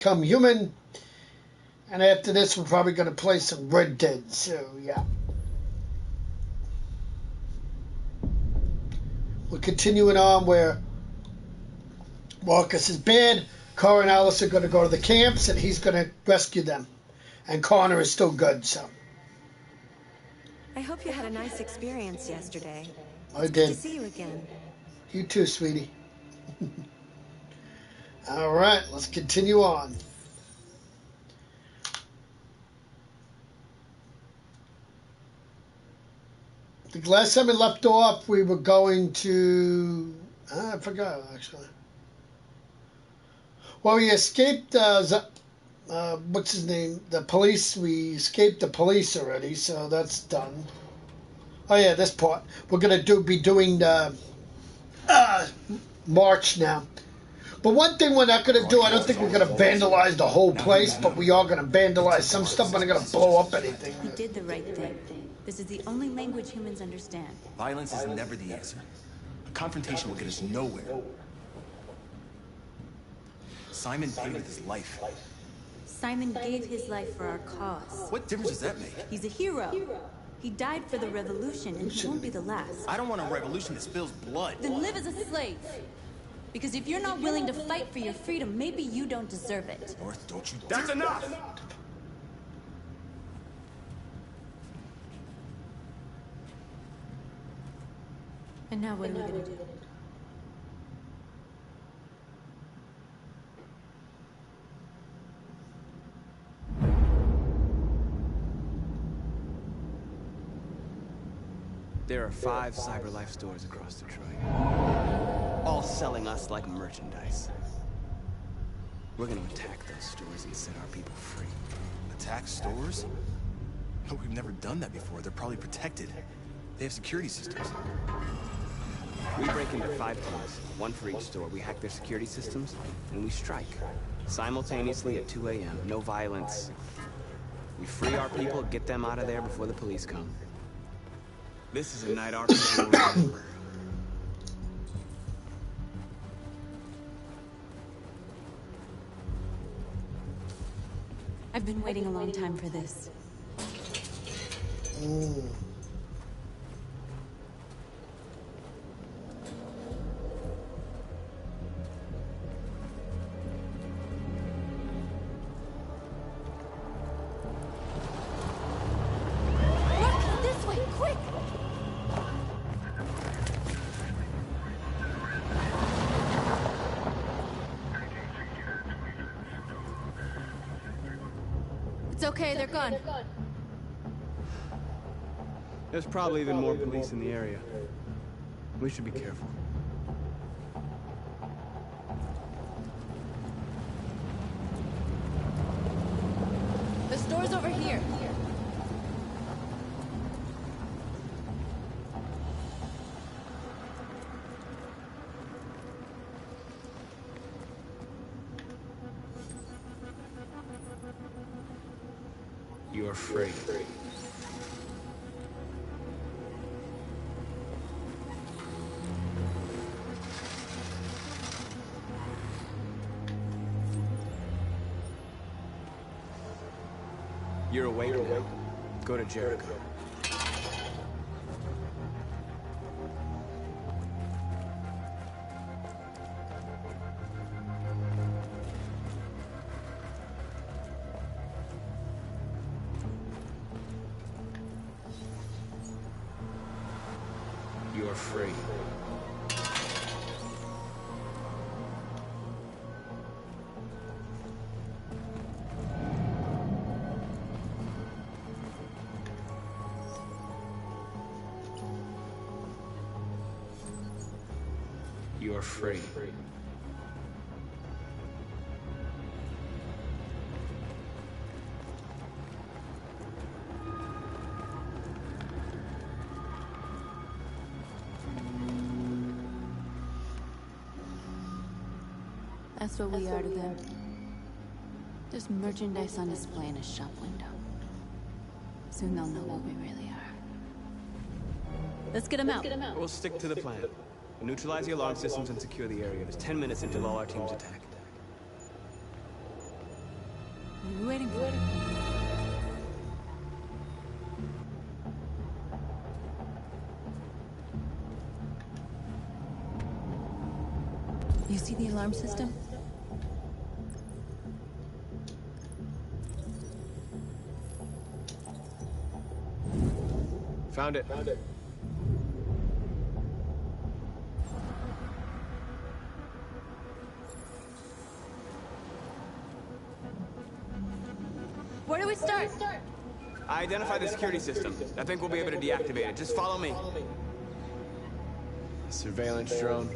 become human. And after this, we're probably going to play some Red Dead. So, yeah. We're continuing on where Marcus is bad. Cora and Alice are going to go to the camps, and he's going to rescue them. And Connor is still good, so. I hope you had a nice experience yesterday. I did. Good to see you again. You too, sweetie. All right, let's continue on. The last time we left off, we were going to... I forgot, actually. Well, we escaped, what's his name? The police. We escaped the police already, so that's done. Oh, yeah, this part. We're going to be doing the march now. But one thing we're not going to do, I don't think we're going to vandalize the whole place, but we are going to vandalize some stuff. We're not going to blow up anything. He did the right thing. This is the only language humans understand. Violence is never the answer. A confrontation will get us nowhere. Simon paid with his life. Simon gave his life for our cause. What difference does that make? He's a hero. He died for the revolution, and he won't be the last. I don't want a revolution that spills blood. Then live as a slave. Because if you're not willing to fight for your freedom, maybe you don't deserve it. North, don't you... That's enough! And now what are we gonna do? There are 5 CyberLife stores across Detroit, all selling us like merchandise. We're gonna attack those stores and set our people free. Attack stores? No, we've never done that before. They're probably protected. They have security systems. We break into 5 teams, 1 for each store. We hack their security systems, and we strike. Simultaneously at 2 a.m. No violence. We free our people, get them out of there before the police come. This is a night our people will remember. I've been waiting a long time for this. It's okay, they're gone. There's probably even more police in the area. We should be careful. The store's over here. You're free. You're awake now. Go to Jericho. You're free. You're free. That's what we are to them. Just merchandise on display in a shop window. Soon they'll know what we really are. Let's get them out. We'll stick to the plan. Neutralize the alarm systems and secure the area. There's 10 minutes until all our teams attack. What are you waiting for? You see the alarm system? Found it. Where do we start? I identified the security system. I think we'll be able to deactivate it. Just follow me. Surveillance drone.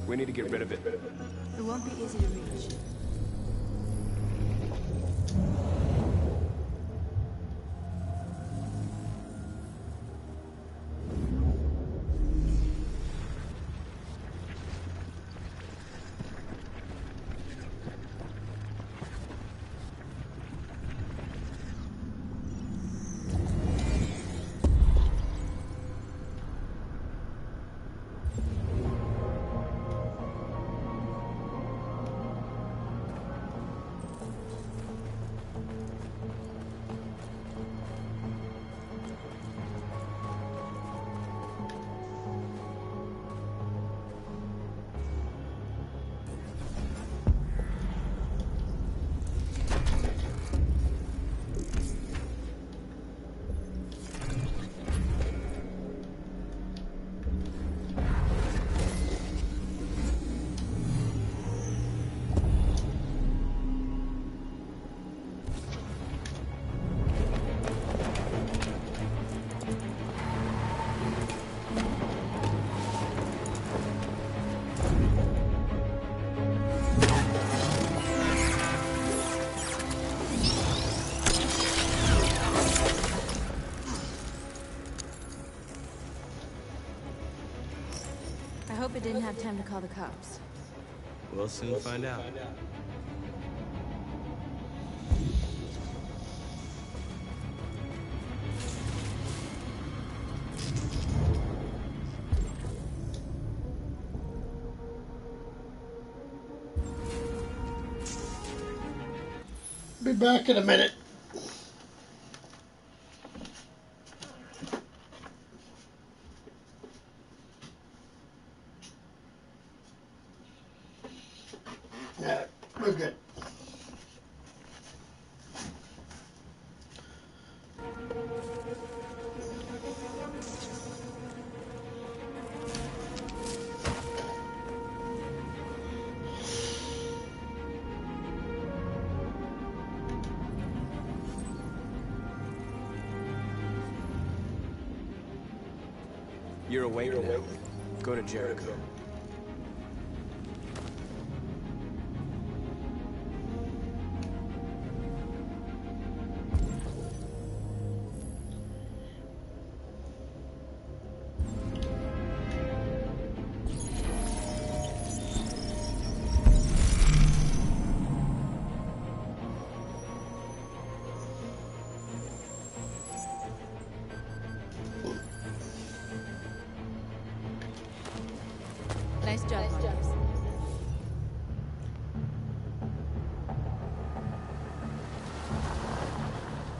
We need to get rid of it. It won't be easy to reach. I hope it didn't have time to call the cops. We'll soon find out. Be back in a minute. Yeah, we're good. You're awake now. Go to Jericho. Nice job, Marcus.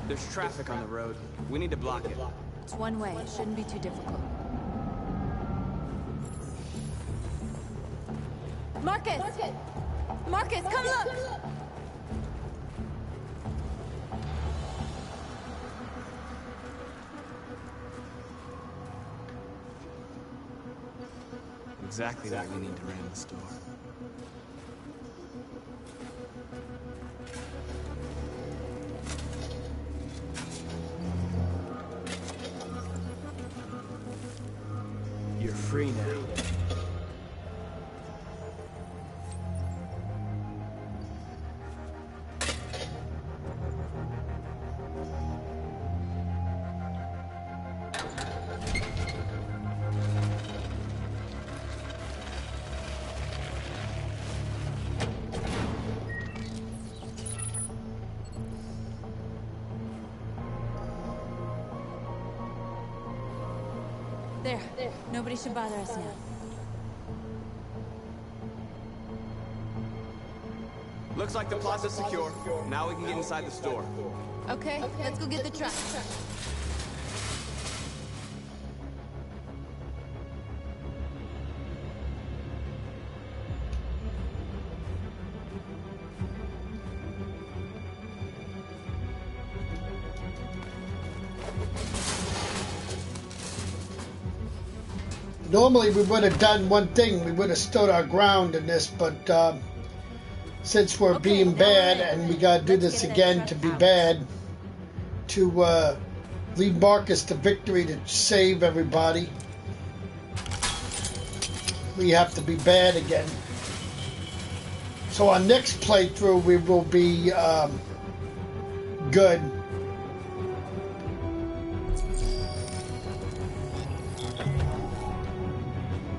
There's traffic on the road. We need to block it. It's one way. It shouldn't be too difficult. Marcus! Marcus, come look! Exactly what we need to ram the store. You're free now. There. Nobody should bother us now. Looks Looks like the plaza's secure. Now we can get inside the store. Okay, let's go get the truck. Normally we would have done one thing. We would have stood our ground in this, but since we're being bad and we got to do this again to be bad, to lead Marcus to victory, to save everybody, we have to be bad again. So our next playthrough we will be good.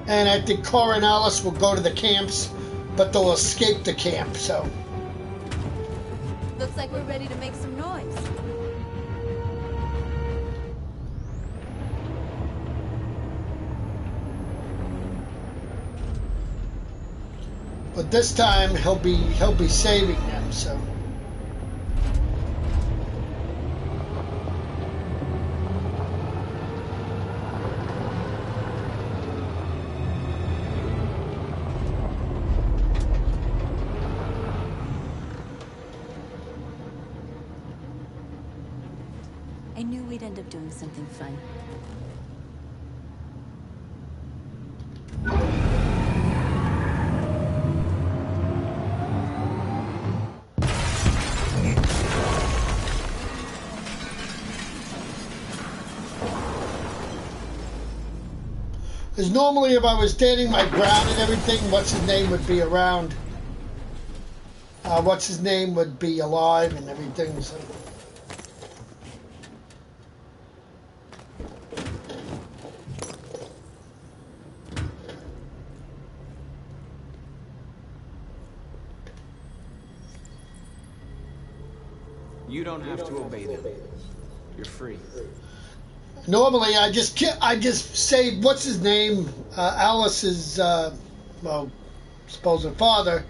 And I think Cora and Alice will go to the camps, but they'll escape the camp, so. Looks like we're ready to make some noise. But this time he'll be saving them, so. I knew we'd end up doing something fun. Because normally if I was standing my ground and everything, what's his name would be around. What's his name would be alive and everything, so. You don't have to obey them. You're free. Normally I just say what's his name, Alice's well, supposed father,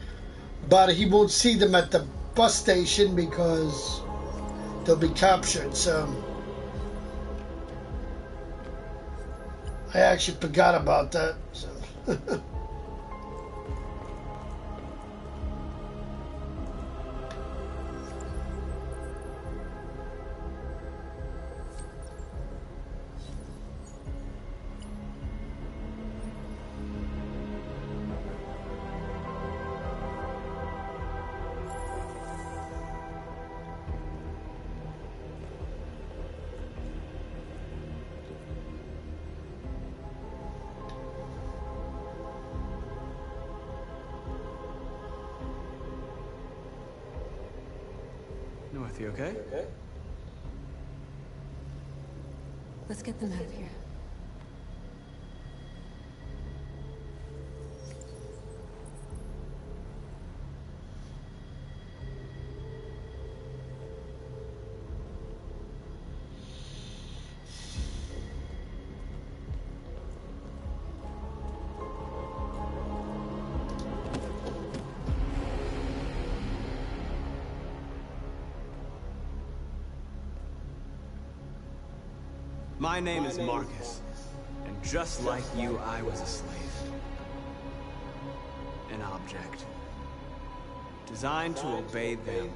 but he won't see them at the bus station because they'll be captured. So I actually forgot about that. So. North, you okay? Let's get them out of here. My name is Marcus, and just like you, I was a slave. An object. Designed to obey them.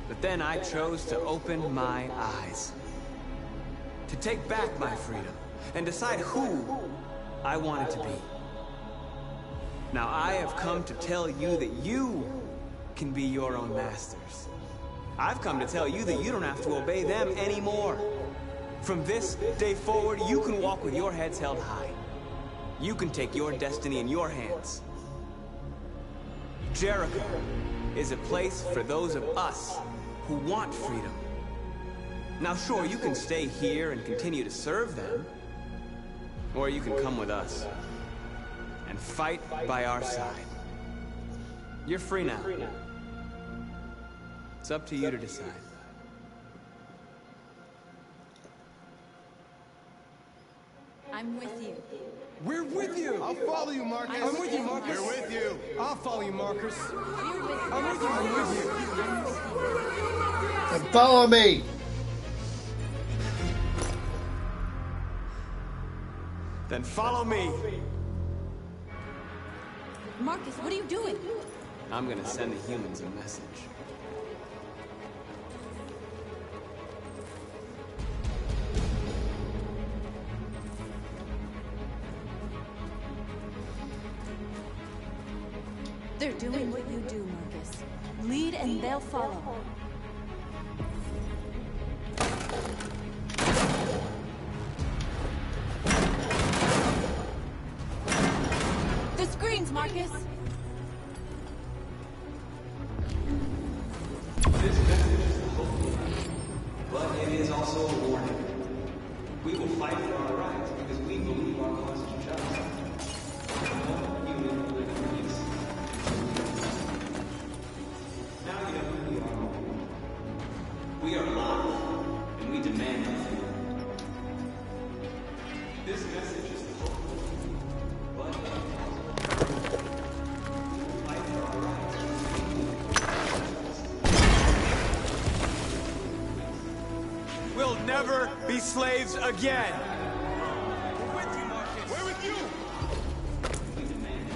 But then I chose to open my eyes. To take back my freedom, and decide who I wanted to be. Now I have come to tell you that you can be your own masters. I've come to tell you that you don't have to obey them anymore. From this day forward, you can walk with your heads held high. You can take your destiny in your hands. Jericho is a place for those of us who want freedom. Now sure, you can stay here and continue to serve them. Or you can come with us and fight by our side. You're free now. It's up to you to decide. I'm with you. We're with you! I'll follow you, Marcus. I'm with you, Marcus. We're with you. I'll follow you, Marcus. I'm with you, I'm with you. And follow me. Then follow me. Marcus, what are you doing? I'm gonna send the humans a message. They're doing what you do, Marcus. Lead and they'll follow. The screens, Marcus! This message is hopeful, but it is also a warning. We will fight for our rights because we believe our cause is just. No human will live in peace. Now you know who we are. We are alive, and we demand our freedom. This message is hopeful, but it is also we will fight for our rights. We'll never be slaves again. We're with you, Marcus. We're with you. We demand it.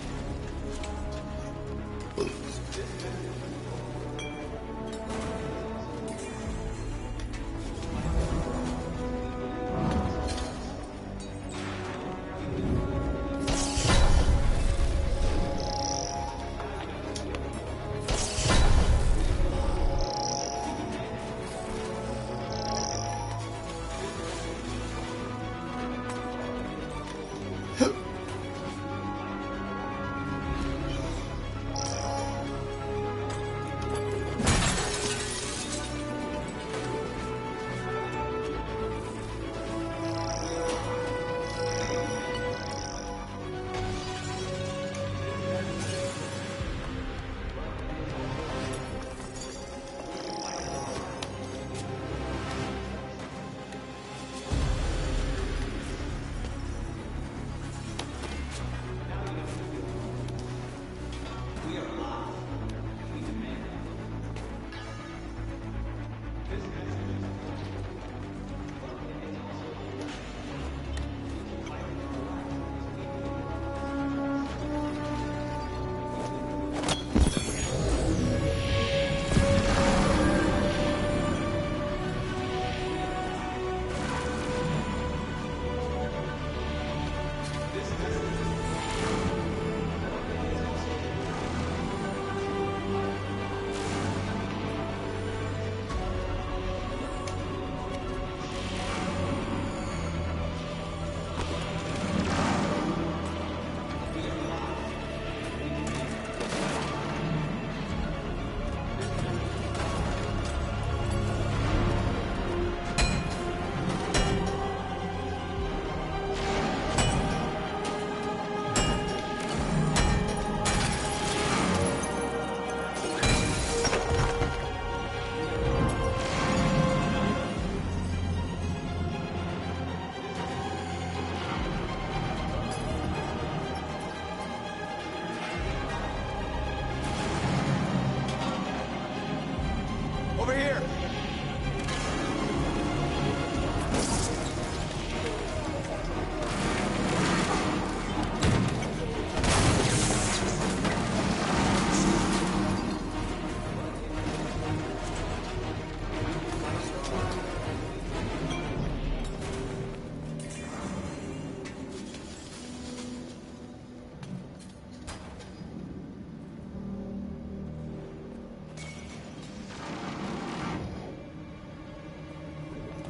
Over here.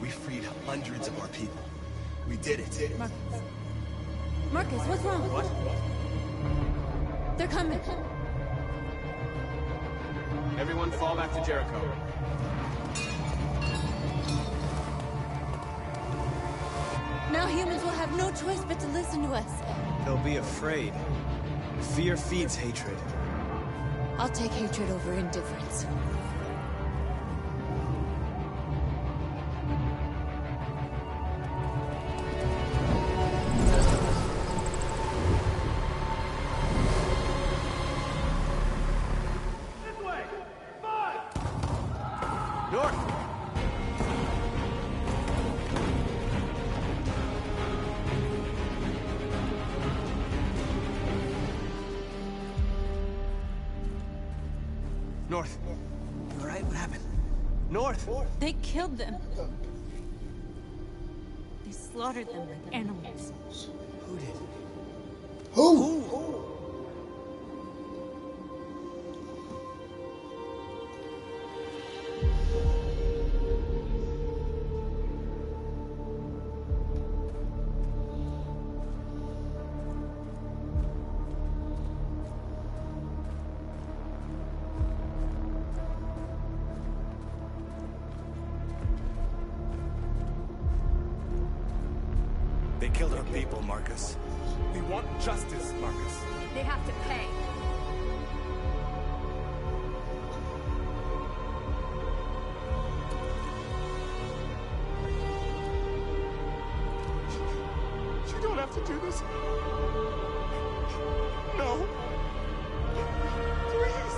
We freed hundreds of our people. We did it. Marcus. Marcus, what's wrong? What? They're coming. Everyone fall back to Jericho. Now humans will have no choice but to listen to us. They'll be afraid. Fear feeds hatred. I'll take hatred over indifference. North! North. You all right? What happened? North! They killed them. They slaughtered them like animals. Who did? Who? They killed our people, Marcus. We want justice, Marcus. They have to pay. You don't have to do this. No. Please.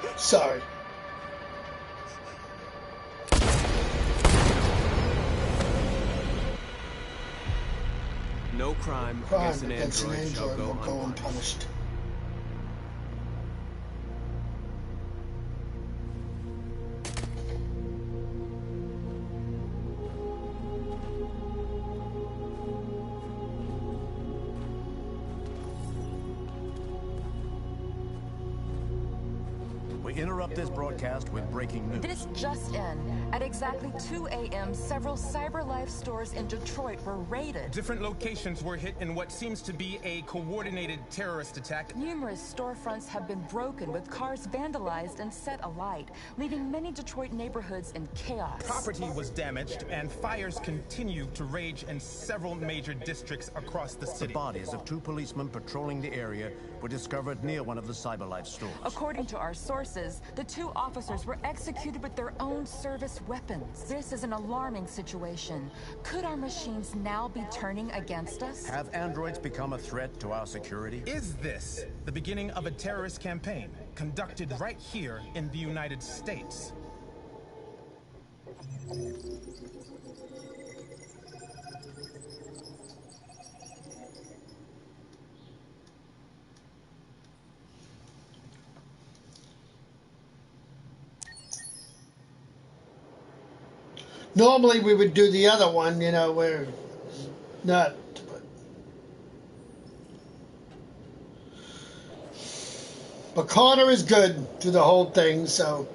Please. Sorry. No crime against an android shall go unpunished. We interrupt this broadcast with breaking news. This just in. At exactly 2 a.m., several CyberLife stores in Detroit were raided. Different locations were hit in what seems to be a coordinated terrorist attack. Numerous storefronts have been broken, with cars vandalized and set alight, leaving many Detroit neighborhoods in chaos. Property was damaged, and fires continue to rage in several major districts across the The city. bodies of 2 policemen patrolling the area were discovered near one of the CyberLife stores. According to our sources, the 2 officers were executed with their own service weapons. This is an alarming situation. Could our machines now be turning against us? Have androids become a threat to our security? Is this the beginning of a terrorist campaign conducted right here in the United States? Normally we would do the other one, you know, where not. But Connor is good through the whole thing, so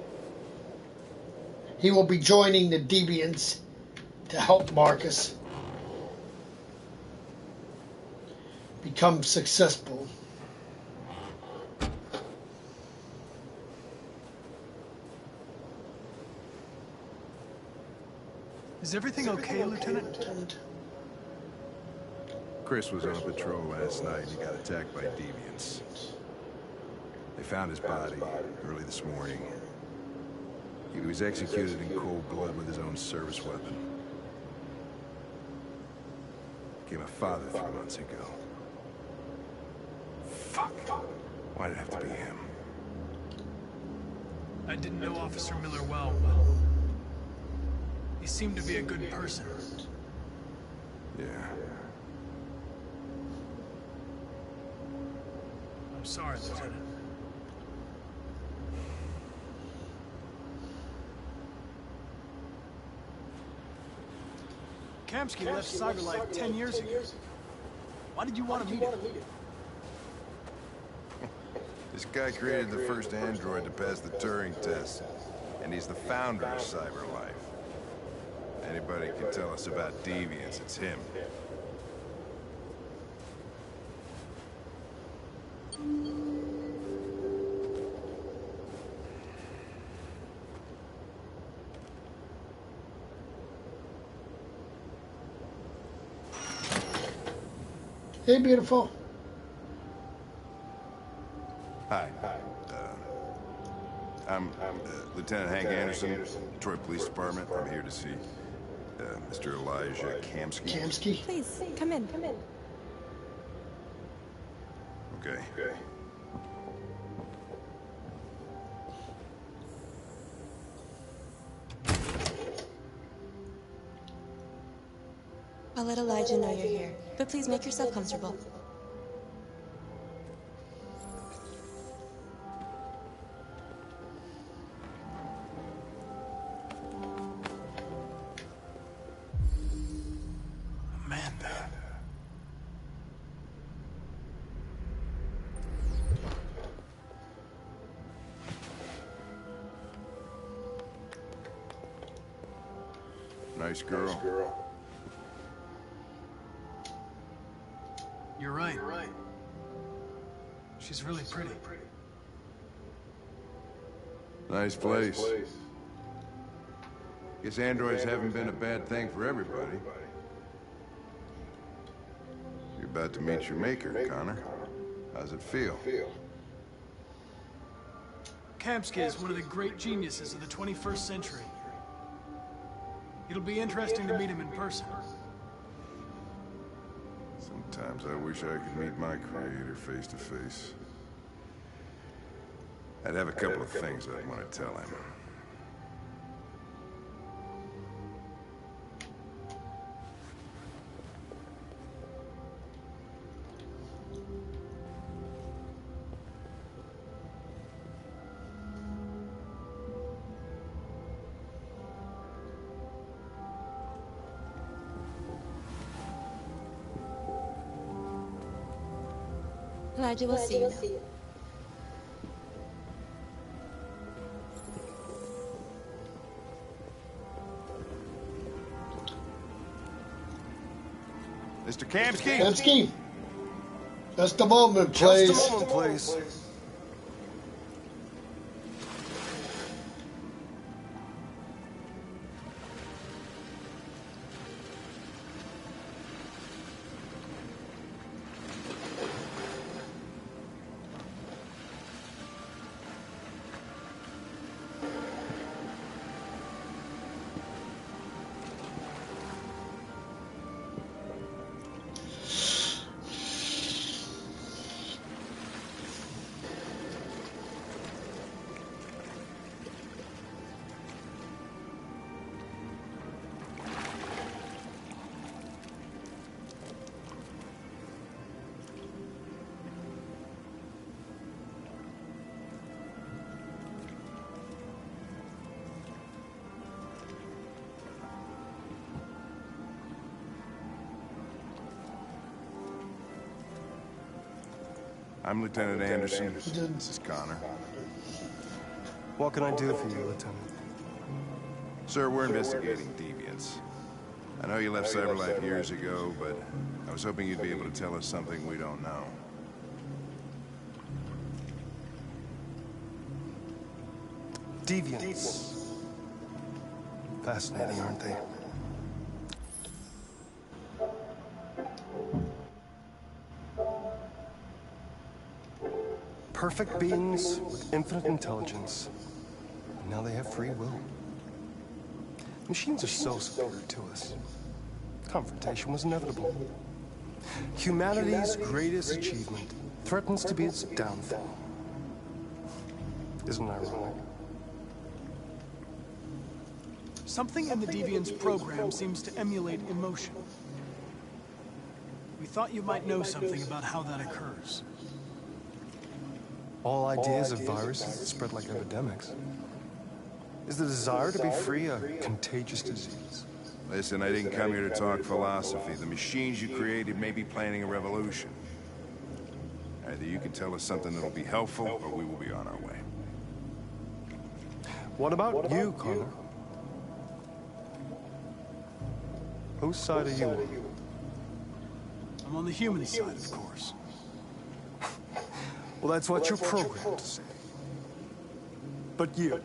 he will be joining the Deviants to help Marcus become successful. Is everything okay, Lieutenant? Chris was on patrol last night and he got attacked by deviants. They found his body early this morning. He was executed in cold blood with his own service weapon. Became a father 3 months ago. Fuck. Why did it have to be him? I didn't know Officer Miller well. He seemed to be a good person. Yeah. I'm sorry, Lieutenant. Kamsky left CyberLife 10 years ago. Why did you want to meet him? This guy created the first android to pass the Turing test, and he's the founder of CyberLife. Anybody can tell us about deviants, it's him. Hey, beautiful. Hi. I'm Lieutenant Hank Anderson, Detroit Police Department. I'm here to see Mr. Elijah Kamsky. Kamsky? Please, come in. Okay. I'll let Elijah know you're here, but please make yourself comfortable. Amanda. Nice girl. You're right. She's really pretty. Nice place. Guess androids haven't been a bad thing for everybody. You're about to meet your maker, Connor. How's it feel? Kamsky is one of the great geniuses of the 21st century. It'll be interesting to meet him in person. Sometimes I wish I could meet my creator face to face. I'd have a couple of things I'd want to tell him. Elijah will see you now. Mr. Kamsky? Kamsky. Just a moment, please. Just a moment, please. I'm Lieutenant Anderson. This is Connor. What can I do for you, Lieutenant? Sir, we're investigating deviants. I know you left CyberLife years ago, but I was hoping you'd be able to tell us something we don't know. Deviants. Fascinating, aren't they? Perfect beings with infinite intelligence. And now they have free will. Machines are so superior to us. Confrontation was inevitable. Humanity's greatest achievement threatens to be its downfall. Isn't it ironic? Something in the Deviant's program seems to emulate emotion. We thought you might know something about how that occurs. All ideas of viruses that spread like epidemics. Is the desire to be free a contagious disease? Listen, I didn't come here to talk philosophy. The machines you created may be planning a revolution. Either you can tell us something that'll be helpful, or we will be on our way. What about you, Connor? Whose side are you on? I'm on the human side, of course. Well, that's what you're programmed to say. But you...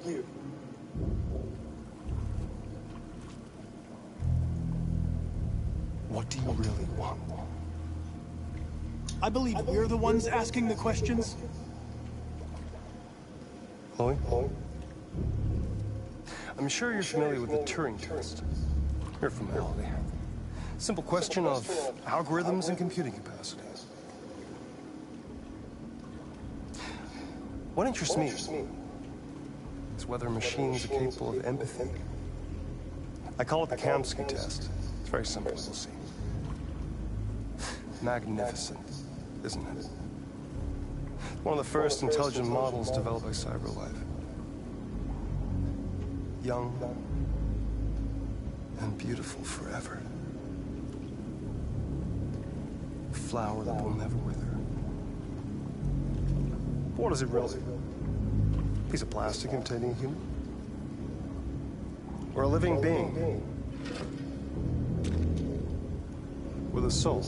What do you really want? I believe we're the ones asking the questions. Chloe? I'm sure you're familiar with the Turing test. Your formality. Simple question of algorithms and computing capacity. What interests me is whether machines are capable of empathy. I call it the Kamsky test. It's very simple, you'll see. magnificent, isn't it? One of the first intelligent models developed by CyberLife. Young and beautiful forever. A flower that will never wither. But what is it really? A piece of plastic containing a human? Or a living being? With a soul?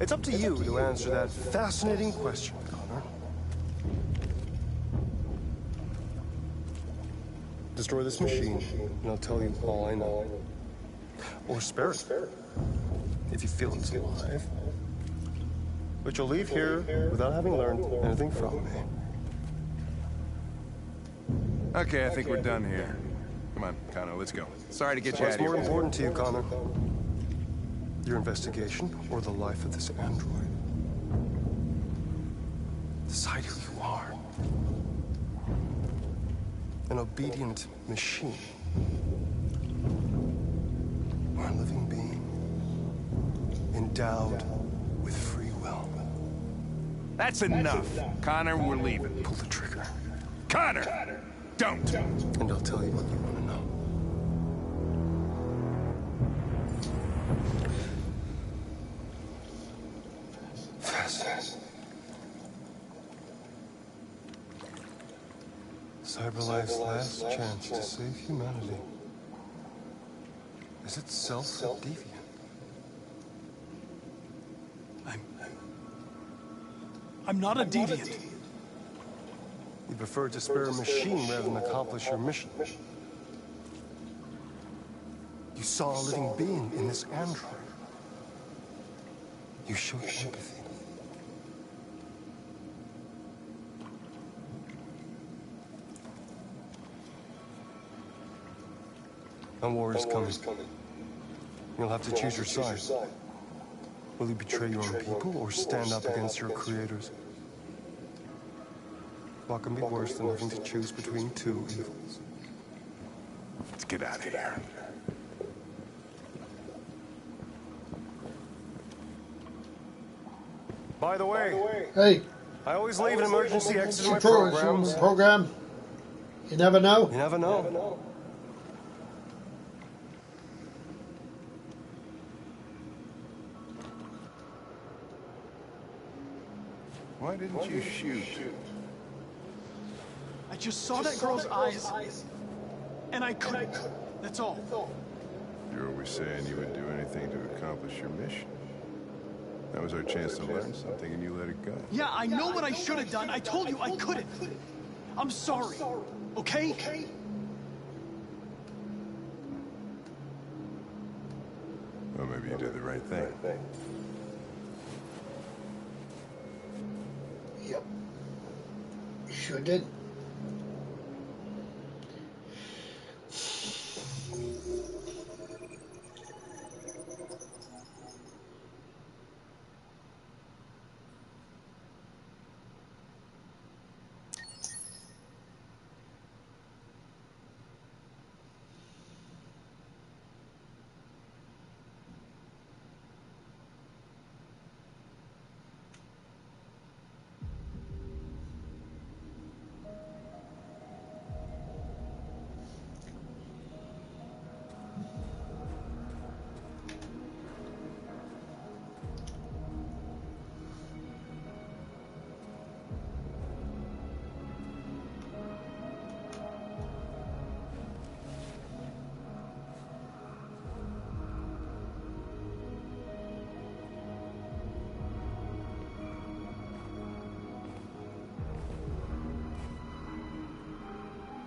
It's up to you to answer that fascinating question, Connor. Destroy this machine, and I'll tell you all I know. Or spare it, if you feel it's alive. But you'll leave here without having learned anything from me. Okay, I think we're done here. Come on, Connor, let's go. Sorry to get you out of here. What's more important to you, Connor? Your investigation or the life of this android? Decide who you are. An obedient machine. Or a living being. Endowed with free will. That's enough. Connor, we're leaving. Pull the trigger. Connor! Don't! And I'll tell you what you want to know. Fast. CyberLife's last chance to save humanity. Is it self-deviant? I'm not a deviant. You prefer to spare a machine rather than accomplish your mission. You saw a living being in this android. You showed empathy. A war is coming. You'll have to choose your side. Will you betray your own people or stand up against your creators? What can be worse than having to choose between two evils? Let's get out of here. By the way, hey, I always leave an emergency exit in my programs. Program. You never know. You never know. Why didn't you shoot? I just saw that girl's eyes, and I couldn't. That's all. You're always saying you would do anything to accomplish your mission. That was our chance to learn something, and you let it go. Yeah, I know what I should have done. I told you I couldn't. I'm sorry, okay? Well, maybe you did the right thing. Yep. Sure did.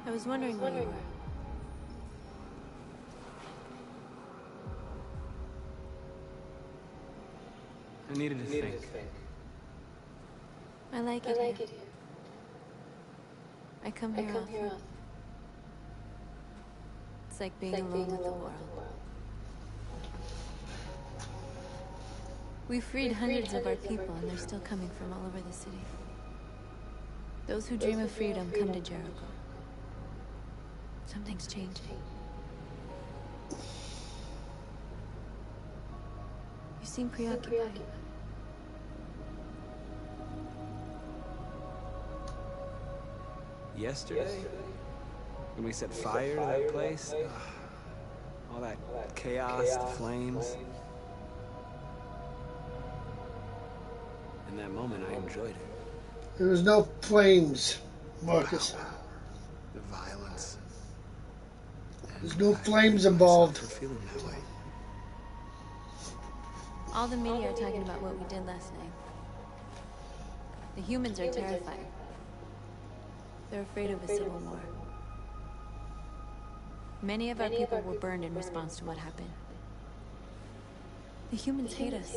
I was wondering where you were. I needed to think. I like it here. I come here often. It's like being alone with the world. We freed hundreds of our people, and they're still coming from all over the city. Those who dream of freedom come to Jericho. Something's changing. You seem preoccupied. Yesterday? When we set fire to that place? Ugh. All that chaos, the flames. In that moment, I enjoyed it. There was no flames, Marcus. The violence. There's no flames involved. For feeling that way. All the media are talking about what we did last night. The humans are terrified. They're afraid of a civil war. Many of our people were burned in response to what happened. The humans hate us.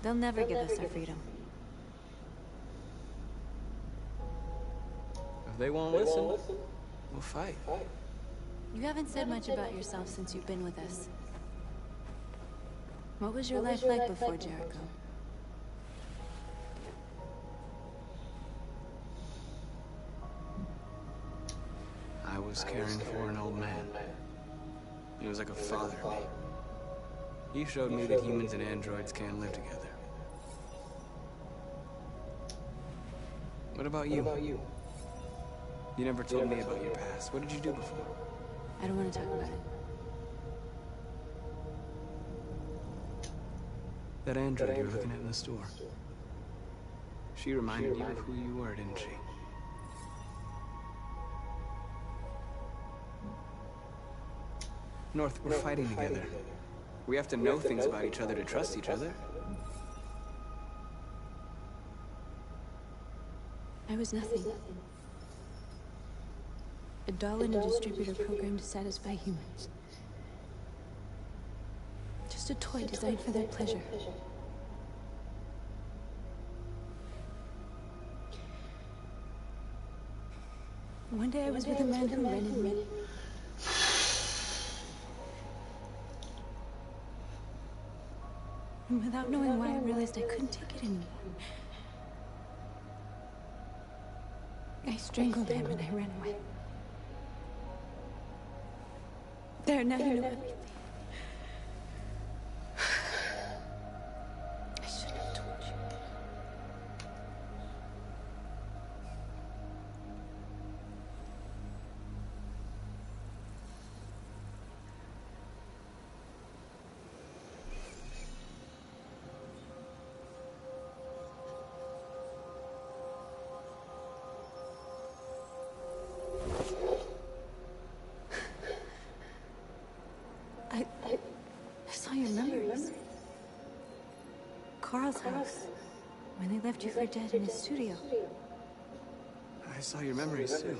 They'll never give us our freedom. If they won't listen, we'll fight. You haven't said much about yourself since you've been with us. What was your life like before Jericho? I was caring for an old man. He was like a father to me. He showed me that humans and androids can live together. What about you? You never told me about your past. What did you do before? I don't want to talk about it. That android you were looking at in the store. She reminded you of who you were, didn't she? North, we're fighting together. We have to know things about each other to trust each other. I was nothing. A doll in a distributor program to satisfy humans. Just a toy designed for their pleasure. One day I was with a man who rented me. And without knowing why, I realized I couldn't take it anymore. I strangled him and I ran away. There, now you know everything. I shouldn't have told you. I saw your memories. Carl's house. When they left you for dead in his studio. I saw your memories too.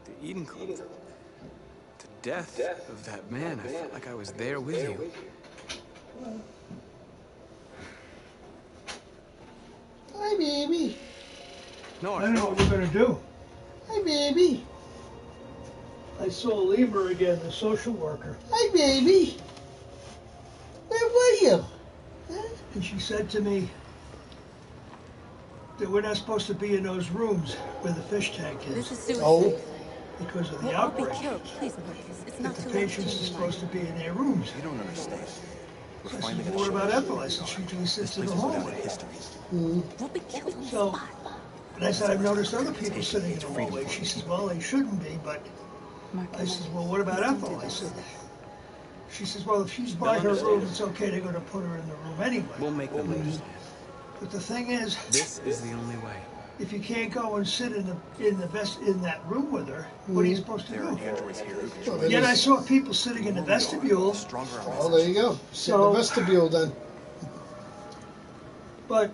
The Eden Club. The death of that man. I felt like I was there with you. Hi, baby. No, I know what we're gonna do. Hi, baby. I saw Lieber again, the social worker. Hi, baby. Where were you? Huh? And she said to me that we're not supposed to be in those rooms where the fish tank is. This is suicide. Oh. Because of the I'll be outbreak. killed. Please, Marcus. It's That not the too late to patients are change your supposed to mind. be in their rooms. You don't understand. We're So I finally said, gonna what show about you. Ethel? I said, she just sits in the hallway. We'll be killed on the So, spot. and I said, I've noticed other people sitting in the hallway. She says, well, they shouldn't be, but I said, well, what about Ethel? I said, she says, well, if she's by her room, it's okay, they're going to put her in the room anyway. We'll make them understand. But the thing is, This is the only way. if you can't go and sit in that room with her, what are you supposed to do? Androids here. Well, Yet I saw people sitting in the vestibule. Well, there you go. Sit in the vestibule then. But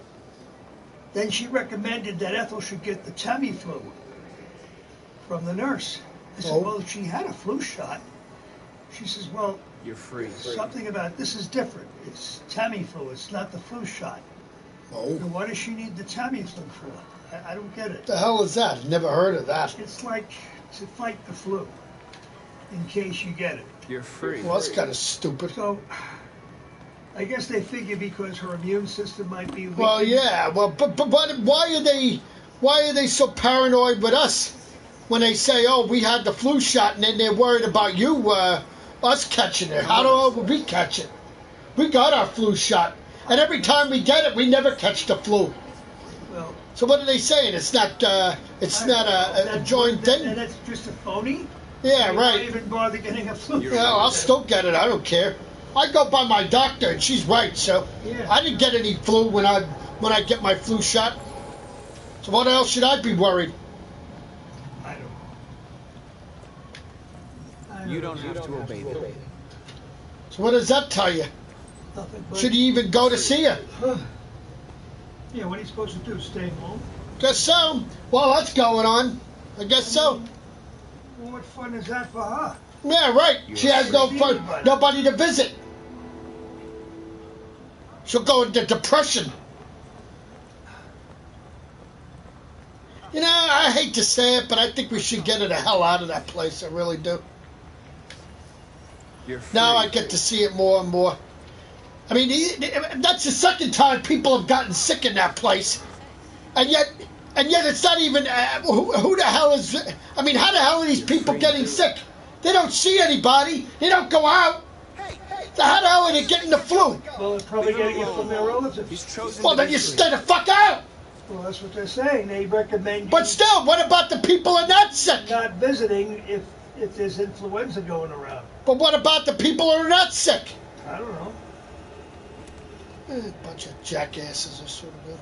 then she recommended that Ethel should get the Tamiflu from the nurse. I said, well, she had a flu shot. She says, well, You're free. something about this is different. It's Tamiflu. It's not the flu shot. Oh. And why does she need the Tamiflu for? I don't get it. The hell is that? Never heard of that. It's like to fight the flu in case you get it. You're free. Well, that's kind of stupid. So I guess they figure because her immune system might be weak. Well, yeah. Well, but why are they Why are they so paranoid with us when they say, oh, we had the flu shot, and then they're worried about you, us catching it? How do we catch it? We got our flu shot, and every time we get it, we never catch the flu. Well, so what are they saying? It's not a joint thing? And that's just a phony? Yeah, you right. Won't even bother getting a flu shot. Yeah, I'll still get it. I don't care. I go by my doctor, and she's right. So yeah. I didn't get any flu when I get my flu shot. So what else should I be worried? I don't. You don't have to obey them. So what does that tell you? Nothing but should he even go to see her? Yeah, what are you supposed to do? Stay home? Guess so. Well, that's going on. I guess so. Well, what fun is that for her? Yeah, right. She has no fun, nobody to visit. She'll go into depression. You know, I hate to say it, but I think we should get her the hell out of that place. I really do. Now I get to see it more and more. I mean, that's the second time people have gotten sick in that place, and yet it's not even who the hell is? I mean, how the hell are these people getting sick? They don't see anybody. They don't go out. So how the hell are they getting the flu? Well, they're probably getting it from their relatives. Well, then you stay the fuck out. Well, that's what they're saying. They recommend you. But still, what about the people who are not sick? Not visiting if there's influenza going around. But what about the people who are not sick? I don't know. A bunch of jackasses are sort of good.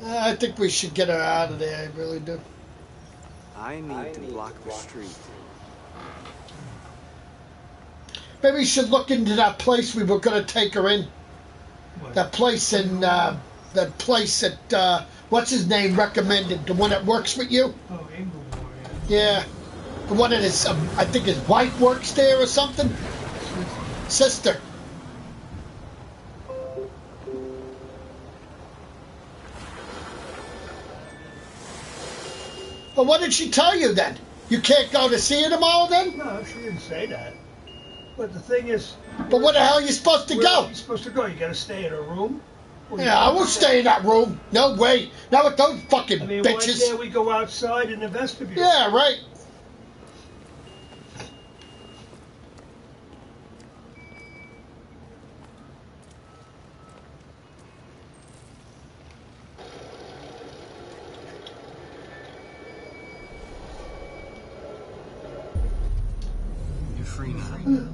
I think we should get her out of there. I really do. I need to block the street. Maybe we should look into that place we were going to take her in. What? That place in that place that what's his name recommended, the one that works with you. Oh, Inglewood. Yeah, the one that is I think his wife works there or something. Sister. Well, what did she tell you then? You can't go to see her tomorrow then? No, she didn't say that. But the thing is... But where the hell are you supposed to go? Where are you supposed to go? You gotta stay in a room? Yeah, I won't stay in that room. No way. Not with those fucking bitches. Why can't we go outside in the vestibule? Yeah, right. You're free now.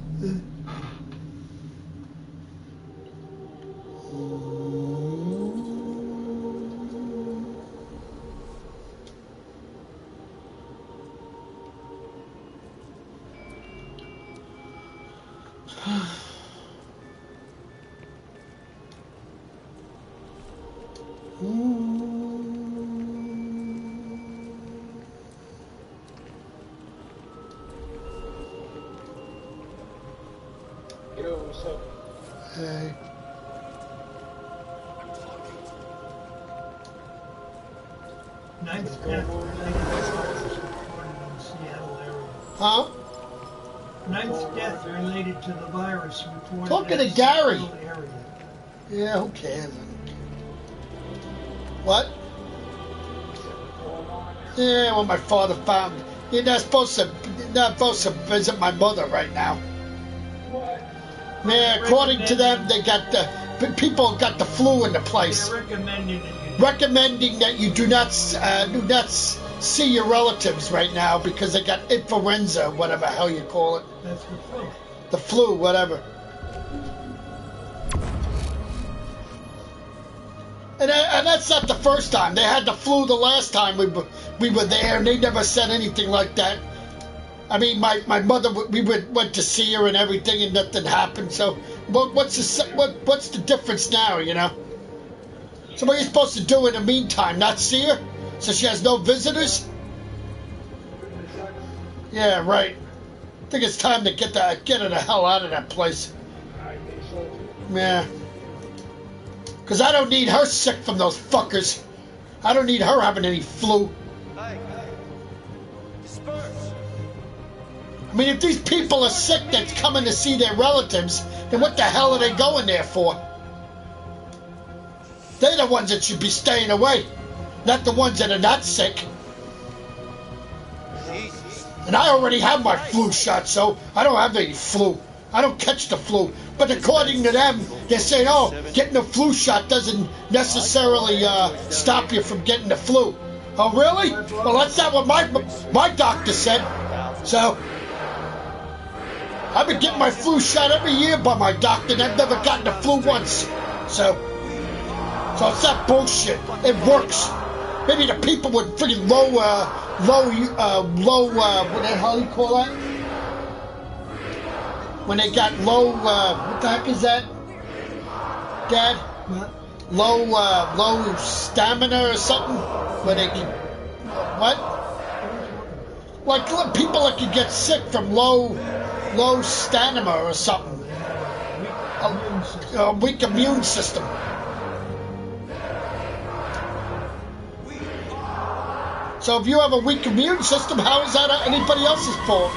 Hey. Ninth death related to reported in the Seattle area. Huh? Ninth death related to the virus reported Talking in to the Gary. Seattle area. Yeah, who cares? What? Yeah, well, my father found. You're not supposed to visit my mother right now. Yeah, according to them, they got people got the flu in the place. They're recommending that you do not see your relatives right now because they got influenza, whatever the hell you call it. That's the flu. The flu, whatever. And that's not the first time. They had the flu the last time we were there, and they never said anything like that. I mean, my mother, we went to see her and everything, and nothing happened. So, what's the difference now? You know. So what are you supposed to do in the meantime? Not see her, so she has no visitors? Yeah, right. I think it's time to get her the hell out of that place. Yeah. Because I don't need her sick from those fuckers. I don't need her having any flu. Hey. Disperse. I mean, if these people are sick that's coming to see their relatives, then what the hell are they going there for? They're the ones that should be staying away. not the ones that are not sick. And I already have my flu shot, so I don't have any flu. I don't catch the flu. But according to them, they're saying, oh, getting the flu shot doesn't necessarily stop you from getting the flu. Oh, really? Well, that's not what my doctor said. So, I've been getting my flu shot every year by my doctor, and I've never gotten the flu once. So it's not bullshit. It works. Maybe the people with freaking low, what the hell do you call that? When they got low, what the heck is that, Dad? Low stamina or something? Where they can, what? Like people that can get sick from low stamina or something. A weak immune system. So if you have a weak immune system, how is that anybody else's fault?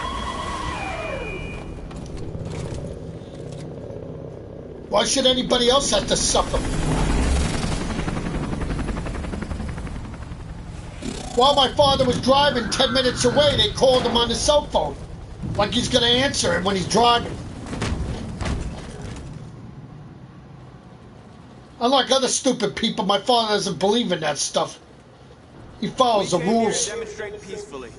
Why should anybody else have to suffer? While my father was driving 10 minutes away, they called him on his cell phone. Like he's going to answer it when he's driving. Unlike other stupid people, my father doesn't believe in that stuff. He follows the rules. Demonstrate peacefully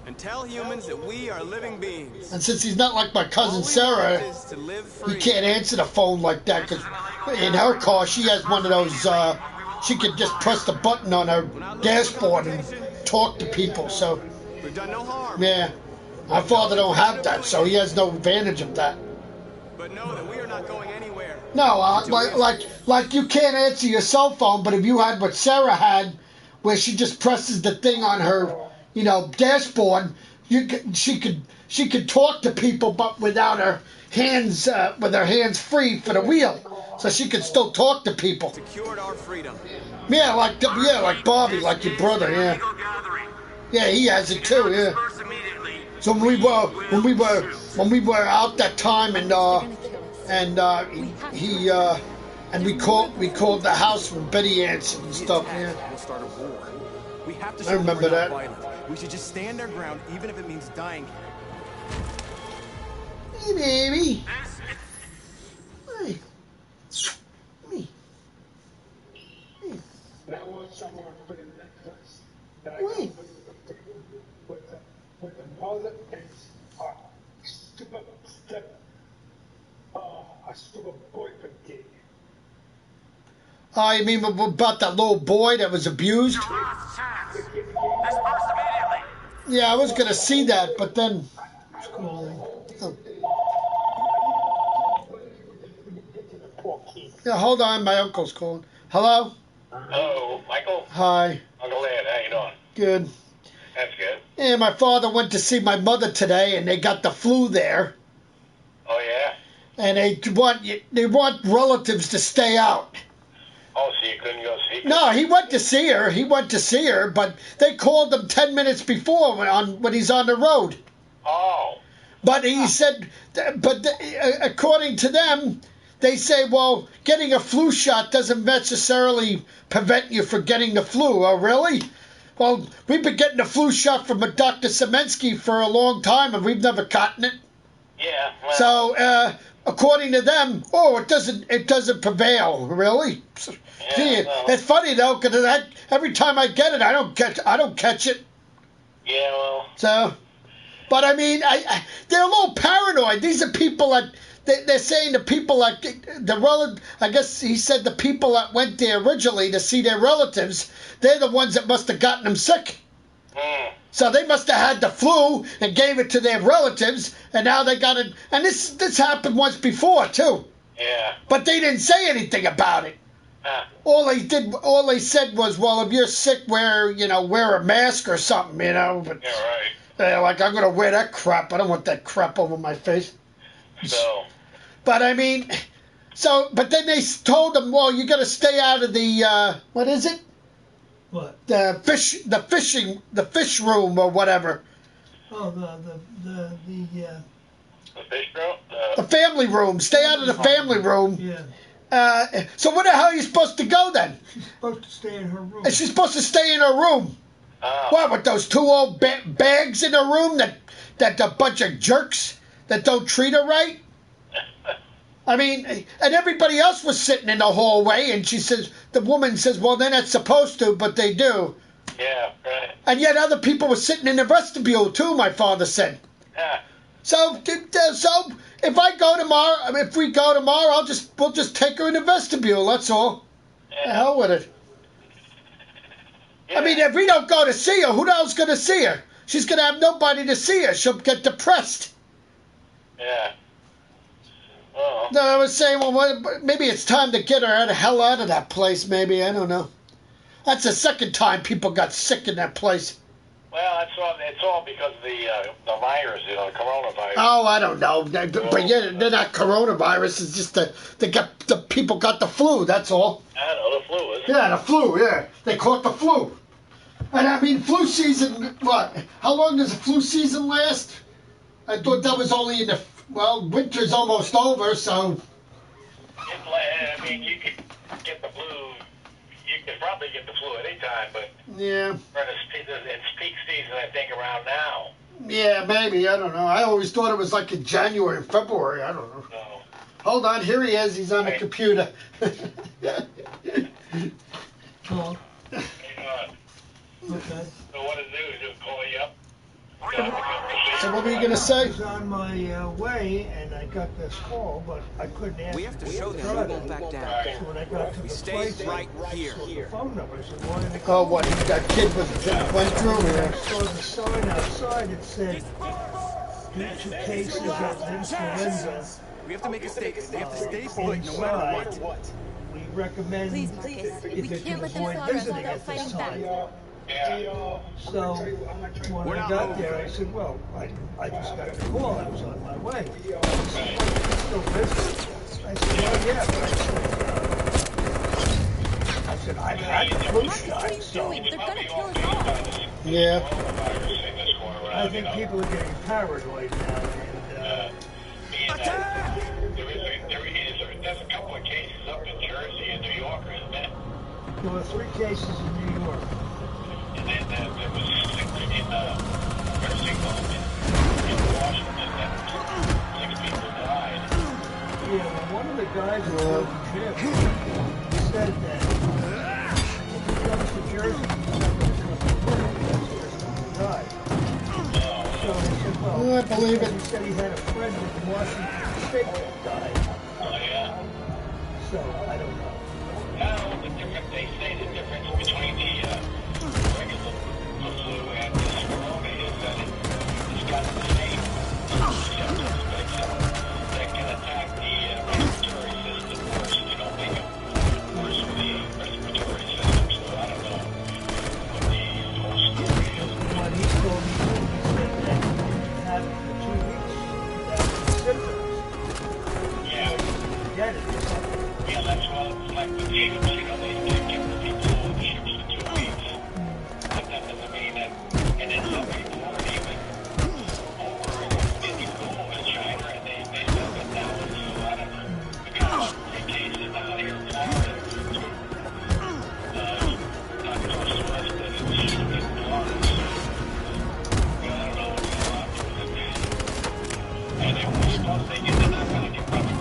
and tell humans that we are living beings. And since he's not like my cousin Sarah, he can't answer the phone like that. Because in her car, she has one of those. She could just press the button on her dashboard and talk to people. So, we've done no harm. Yeah, my father don't have that, so he has no advantage of that. But know that we are not going anywhere. No, like you can't answer your cell phone, but if you had what Sarah had, where she just presses the thing on her, dashboard, she could talk to people, but without her hands, with her hands free for the wheel, so she could still talk to people. Secured our freedom. Yeah, like Bobby, like your brother, yeah. Yeah, he has it too, yeah. So when we were out that time, and we called the house when Betty answered and stuff, yeah. We'll start a war. We have to I remember that. We should just stand our ground, even if it means dying. Hey, baby. Hey. Hey. Hey. Wait. You mean about that little boy that was abused? Yeah, I was gonna see that, but then. Oh. Yeah, hold on, my uncle's calling. Hello? Hello, Michael? Hi. Uncle Ed, how you doing? Good. That's good. Yeah, my father went to see my mother today, and they got the flu there. Oh, yeah? And they want relatives to stay out. Oh, so you couldn't go see her? No, he went to see her, but they called him 10 minutes before when he's on the road. Oh. But he said, according to them, they say, well, getting a flu shot doesn't necessarily prevent you from getting the flu. Oh, really? Well, we've been getting the flu shot from Dr. Semensky for a long time, and we've never gotten it. Yeah. Well. So, according to them, it doesn't prevail. Really? Yeah, Gee, it's funny though, because every time I get it, I don't catch it. Yeah, well. So, but I mean, they're a little paranoid. These are people that they're saying the people like the relative. I guess he said the people that went there originally to see their relatives. They're the ones that must have gotten them sick. Mm. So they must have had the flu and gave it to their relatives, and now they got it. And this happened once before too. Yeah. But they didn't say anything about it. All they said was, well, if you're sick, wear a mask or something, But yeah, right. Like I'm gonna wear that crap. I don't want that crap over my face. So. But I mean, but then they told them, well, you got to stay out of the what is it? What? The fish room or whatever. Oh, the fish room? The family room. Stay out of the family room. Yeah. So where the hell are you supposed to go then? She's supposed to stay in her room. And she's supposed to stay in her room. What, with those two old bags in her room that a bunch of jerks that don't treat her right? I mean, and everybody else was sitting in the hallway, and the woman says, well, they're not supposed to, but they do. Yeah, right. And yet other people were sitting in the vestibule too, my father said. Yeah. So if we go tomorrow, we'll just take her in the vestibule, that's all. Yeah. The hell with it. Yeah. I mean, if we don't go to see her, who the hell's going to see her? She's going to have nobody to see her. She'll get depressed. Yeah. Oh. No, I was saying, well, maybe it's time to get her the hell out of that place, maybe. I don't know. That's the second time people got sick in that place. Well, it's all because of the virus, the coronavirus. Oh, I don't know. But yeah, they're not coronavirus. It's just the people got the flu, that's all. I know, the flu is. Yeah, the flu, yeah. They caught the flu. And I mean, flu season, what? How long does the flu season last? I thought that was only winter's almost over, so... I mean, you could get the flu, you could probably get the flu at any time, but... Yeah. It's peak season, I think, around now. Yeah, maybe, I don't know. I always thought it was like in January and February, I don't know. No. Hold on, here he is, he's on the computer. Hello. Okay. So what to do? Just call you up? So what were you going to say? I was on my way, and I got this call, but I couldn't answer. We have to show them we won't back down. So when I got to the place, right here. The phone number. I said, why did they Oh, what? That kid went through here. I saw the sign outside. It said, due to cases of influenza. We have to make a statement. We have to stay put no matter what. We recommend Please, if we you can't can let them avoid slaughter us visiting without at this fighting back. time. So when I got there, I said, well, I just got the call. I was on my way. He said, still visiting? I said, well, yeah. But I said, I've had the flu shot, so... They're gonna kill us all. Yeah. I think people are getting paranoid now, and... There's a couple of cases up in Jersey and New York, isn't there? There were 3 cases in New York. And then there was 6 in nursing home in Washington that 6 people died. Yeah, well, one of the guys who was in jail said that if he comes to Jersey, he's not going to come to work because there's someone who died. So he said, well, I believe it. He said he had a friend in Washington State that died. Oh, yeah. So, I don't know. Now, they say the difference between the regular flu and this corona is that it's got the same symptoms, but except that can attack the respiratory system first. Make it worse with the respiratory system, so I don't know what the whole story is. When he told me, he said that he had it for 2 weeks without the symptoms. Yeah. Get it or something. Yeah, that's what it's like with ships, they give the people on the ships for 2 weeks. But that doesn't mean that, and then some people weren't even over in China, and they said that that was, I don't know, because 3 cases out here in Florida, not close to us, but it's in Florida, so, I don't know what's going on with it. And they were supposed to get, they're not going to get probably,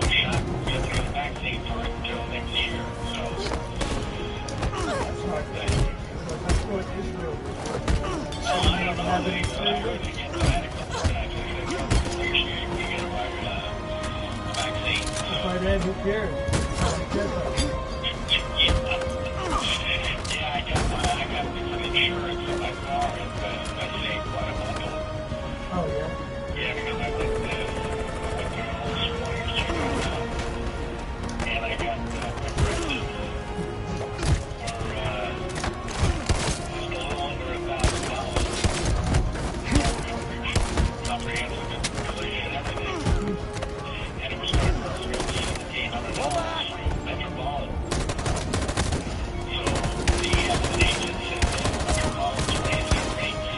shot, we have to get a vaccine for it until next year, so. That's not that. I thought Israel was working. I don't know, I heard you get that a couple of times, we get a vaccine. By then, who cares? Yeah, I got some insurance on my car, and I saved quite a bundle. Oh, yeah? Yeah, because I went to and I got progressive for just a little under $1,000. Comprehensive collision, everything. And it was going to cost me $1,700 Metropolitan. So the agent said that Metropolitan's raising rates.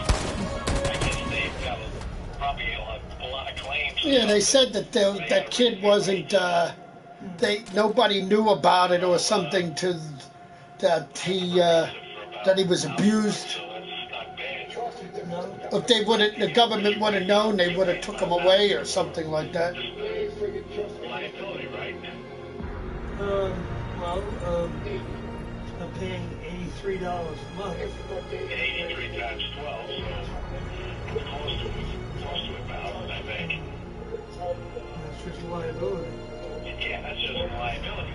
I guess they've got probably a lot of claims. Yeah, they said that that kid wasn't nobody knew about it or something that he was abused. If the government would have known, they would have took him away or something like that. Liability, right? I'm paying $83 a month. 83 times 12, so it's close to $1,000, I think. That's just liability. Yeah, that's just liability.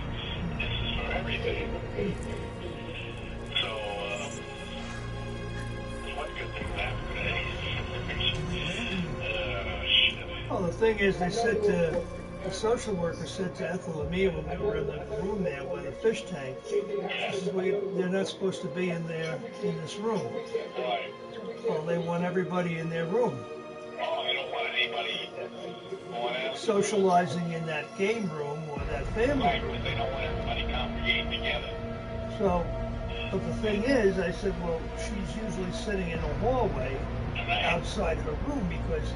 This is for everything. So, what good thing happened today? Well, the thing is, they said the social worker said to Ethel and me when we were in the room there with the fish tank, she says, they're not supposed to be in this room. Right. Well, they want everybody in their room. Oh, they don't want anybody going out. Socializing in that game room or that family Right, room. because they don't want everybody congregating together. So, but the thing is, I said, well, she's usually sitting in a hallway outside her room because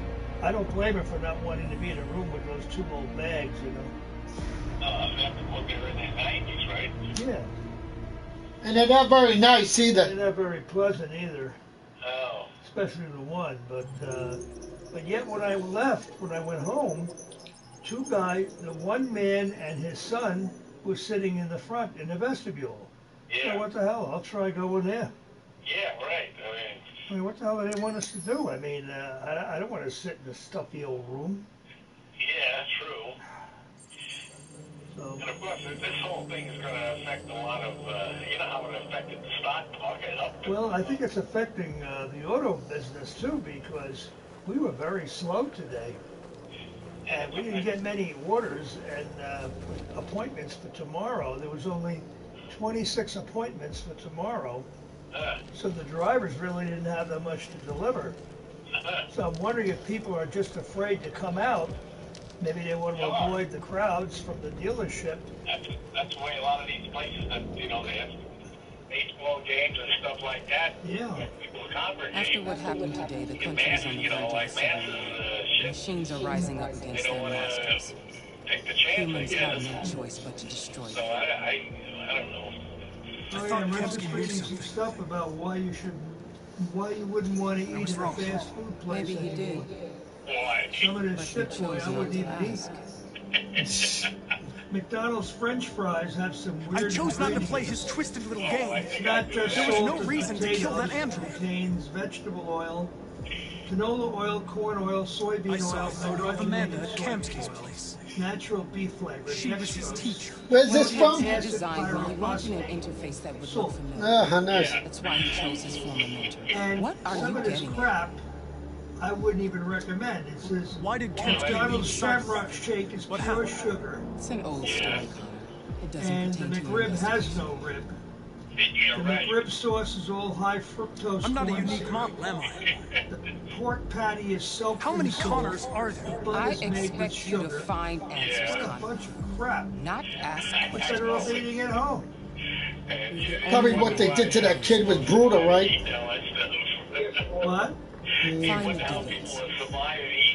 I don't blame her for not wanting to be in a room with those two old bags, you know. Well, they're in their 90s, right? Yeah. And they're not very nice either. They're not very pleasant either. Oh. Especially the one, but yet when I went home, two guys, the one man and his son was sitting in the front in the vestibule. Yeah. So what the hell? I'll try going there. Yeah, right. I mean, what the hell do they want us to do? I mean, I don't want to sit in a stuffy old room. Yeah, true. So. And of course, this whole thing is going to affect a lot of, you know how it affected the stock market. Well, I think it's affecting the auto business too because we were very slow today. And we didn't get many orders and appointments for tomorrow. There was only 26 appointments for tomorrow. So the drivers really didn't have that much to deliver. So I'm wondering if people are just afraid to come out. Maybe they want to avoid the crowds from the dealership. That's why a lot of these places that, you know, they have baseball games and stuff like that. Yeah. People congregate. After what happened today, the country's on the verge of a civil war. Machines are rising up against their masters. Humans have no choice but to destroy them. So I don't know. Oh yeah, I'm just reading some stuff about why you wouldn't want to eat at a fast food place Maybe he anymore. did. Some of this shit, boy, I wouldn't even eat. McDonald's French fries have some weird. I chose not to play his twisted little game. It's not just There was salt no and reason to kill that potatoes. android. It contains vegetable oil, canola oil, corn oil, soybean I saw oil, a photo of Amanda at hydrogenated Kamsky's soybean oil, place. natural beef flavor. She was his teacher. Where's this from? He designed when he wanted an interface that would look familiar. Ah, nice. That's why he chose his former mentor. And What are some you of this getting crap, I wouldn't even recommend. It says Why did Kamsky McDonald's leave Shamrock Shake is What pure happened? sugar, It's an old story, Connor. It doesn't and the pertain to your McRib has investigation. no rib. Yeah, The right. McRib sauce is all high fructose I'm not a corn unique syrup. model, am I? The pork patty is soaked How many in salt. Connors are there? The I bun is made with expect you to sugar. find answers, What a Connor. bunch of crap. Not ask Better questions. off eating at home. Probably what they did to that kid was brutal, right? What? Find the dealers,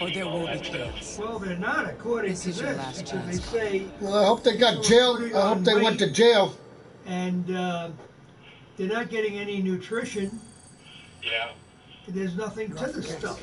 or there will be chaos. Well, they're not, according This to is your this, last because they chance. say, Well, I hope they got jail. I hope they went to jail. and they're not getting any nutrition. Yeah. There's nothing to the stuff.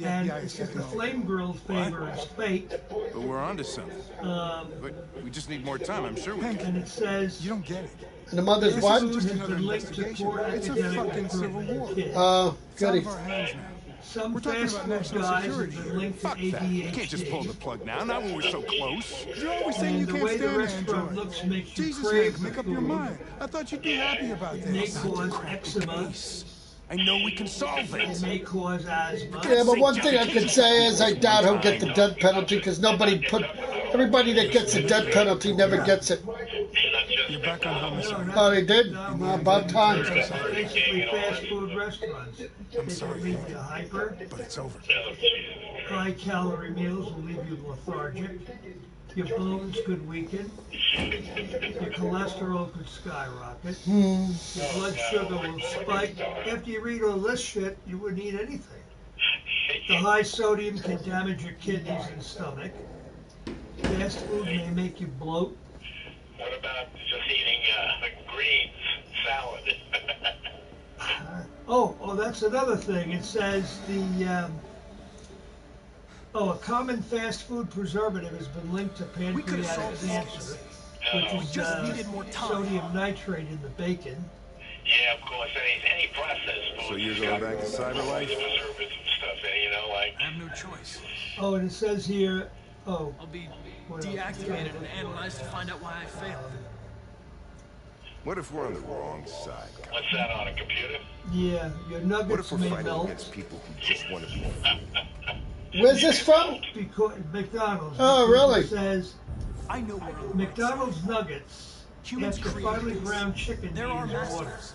And it's just the flame grilled flavor is fake. But we're onto something. But we just need more time, I'm sure we can. And it says, You don't get it. And the mother's this what? food has been linked to poor It's a academic fucking civil improvement war. in kids. It's out Goody. of our hands now. Some We're talking fast about food national guys security have here. been linked to Fuck that. You can't just pull the ADHD. plug now, not when we're so close. You're always saying you And the can't way the stand restaurant Android. looks makes you Jesus, crave Hank, the make up your food. mind. I thought you'd be happy about It may this. cause eczema. I know we can solve It it. may cause asthma. Yeah, but one thing I could say is I doubt he'll get the death penalty because everybody that gets the death penalty never gets it. You're back on homicide. Oh, they did? No, Well, about time. it's basically fast food restaurants. They can leave you hyper. But it's over. High-calorie meals will leave you lethargic. Your bones could weaken. Your cholesterol could skyrocket. Your blood sugar will spike. After you read all this shit, you wouldn't eat anything. The high sodium can damage your kidneys and stomach. Fast food may make you bloat. What about just eating greens, salad? Oh, that's another thing. It says a common fast food preservative has been linked to pancreatic cancer, which is sodium nitrate in the bacon. Yeah, of course. Any processed food. So you're going back to cyber life? Preservatives and stuff, you know, like. I have no choice. Oh, and it says here, I'll be deactivated and analyzed to find out why I failed. What if we're on the wrong side? What's that on a computer? Yeah, your What if nuggets we're may fighting melt. against people who just want to be Where's this from? Because McDonald's. Oh, really? It says I know where McDonald's nuggets humans after create finely this. ground chicken There are needs water. masters.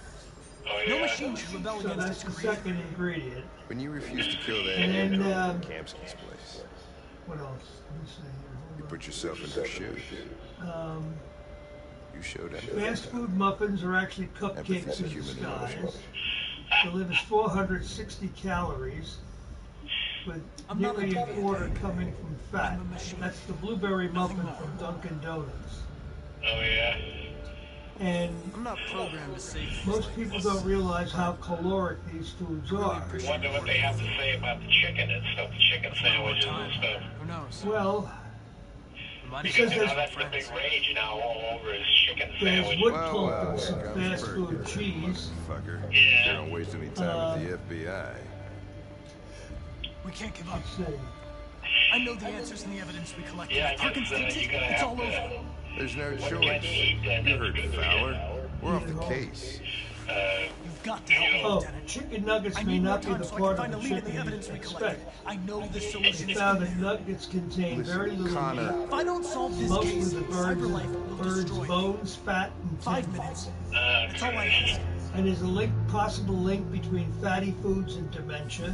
Oh, No yeah. machine should rebel So against that's its the creator. second ingredient. When you refuse to kill that And then, android in Kamsky's place, What else? Let me see here. you put yourself in her shoes. You showed up. Fast food muffins are actually cupcakes Empathy's a in human disguise. emotion. Delivers 460 calories, with nearly a quarter coming from fat. That's the blueberry muffin from Dunkin' Donuts. Oh, yeah. And I'm not programmed to save. most people don't realize how caloric these foods are. Wonder what they have to say about the chicken and stuff, the chicken sandwiches and stuff. Who knows? Well, Because you know, that's the big rage now all over is chicken there's sandwiches. wood pulp and some fast food cheese. Fucker. Yeah. You don't waste any time with the FBI. We can't give up. Let's see. I know the answers and the evidence we collected. Yeah, I If Perkins guess takes you're it, gonna it's have all to. over. There's no What choice. can you eat then? You That's heard good for Fowler. We're off the case. You've got to help me, Oh, Lieutenant. chicken nuggets I may need more not be time the so I part can find of the the lead in the chicken evidence you we collected. expect. I know the solution It is found in that there. nuggets contain very little Connor. meat, If I don't solve this mostly case, the Cyberlife will bird's destroy me. bones, fat, and 5 tendons. minutes. That's all I ask. And there's a possible link between fatty foods and dementia.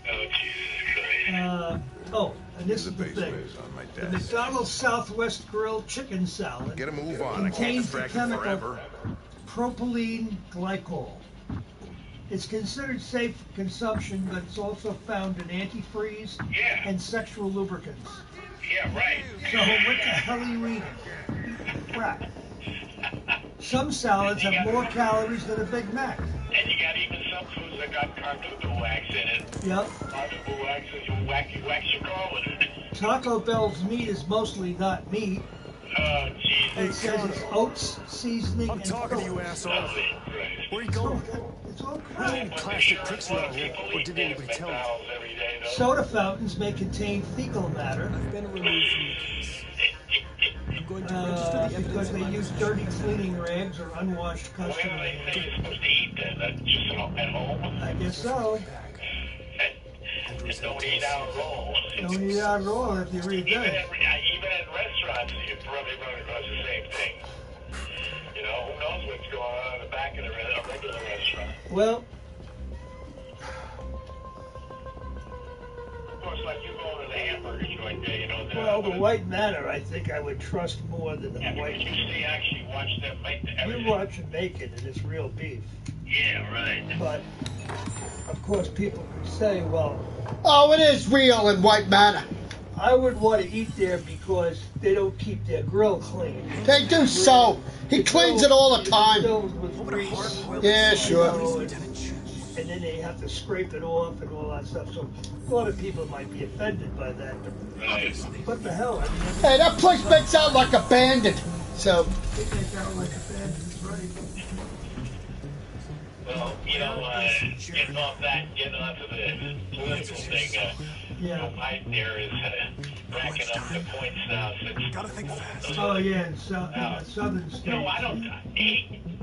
Oh, Jesus Christ. And this is the thing. Is on my The desk. McDonald's Southwest Grilled Chicken Salad Get a move on. I can't contains the distract you chemical forever. propylene glycol. It's considered safe for consumption, but it's also found in antifreeze Yeah. and sexual lubricants. Yeah, right. So what the hell are you eating? Crap. Some salads have more calories than a Big Mac. And you got even some foods that got carnauba wax in it. Yep. Carnauba wax is you wax your car with it. Taco Bell's meat is mostly not meat. Oh, Jesus. It says it's oats, seasoning, I'm and talking to you, salt. asshole. Holy Christ. Where are you going? It's all Are there any crap. plastic pricks around here? Or did anybody tell you? McDonald's every day, though. Soda fountains may contain fecal matter I've been removed from the case. I'm going to register the evidence because in they my use possession. dirty cleaning rags or unwashed Where do custom. they say you're supposed to eat then? Just at home? I guess so. And don't eat out at all. Don't eat out at all if you read Even that. at restaurants, you probably run across the same thing. You know, who knows what's going on in the back of a regular restaurant. Well, Of course, like you go to the hamburger joint there, you know. the White Matter, I think I would trust more than the Yeah, White. because you see, actually watch them make the You everything. watch them make it, and it's real beef. Yeah, right. But of course, people could say, "Well, Oh, it is real in White Manor. I would want to eat there because they don't keep their grill clean." They do so. He cleans it all the time. Filled with grease. Yeah, sure. And then they have to scrape it off and all that stuff. So a lot of people might be offended by that. Right. What the hell? I mean, Hey, that place makes out like a bandit. So, they make out like a bandit, right? Well, you know, getting off that, getting onto the political thing, Biden there is racking up the points now since. Gotta think fast. Oh yeah, in southern states. No, I don't.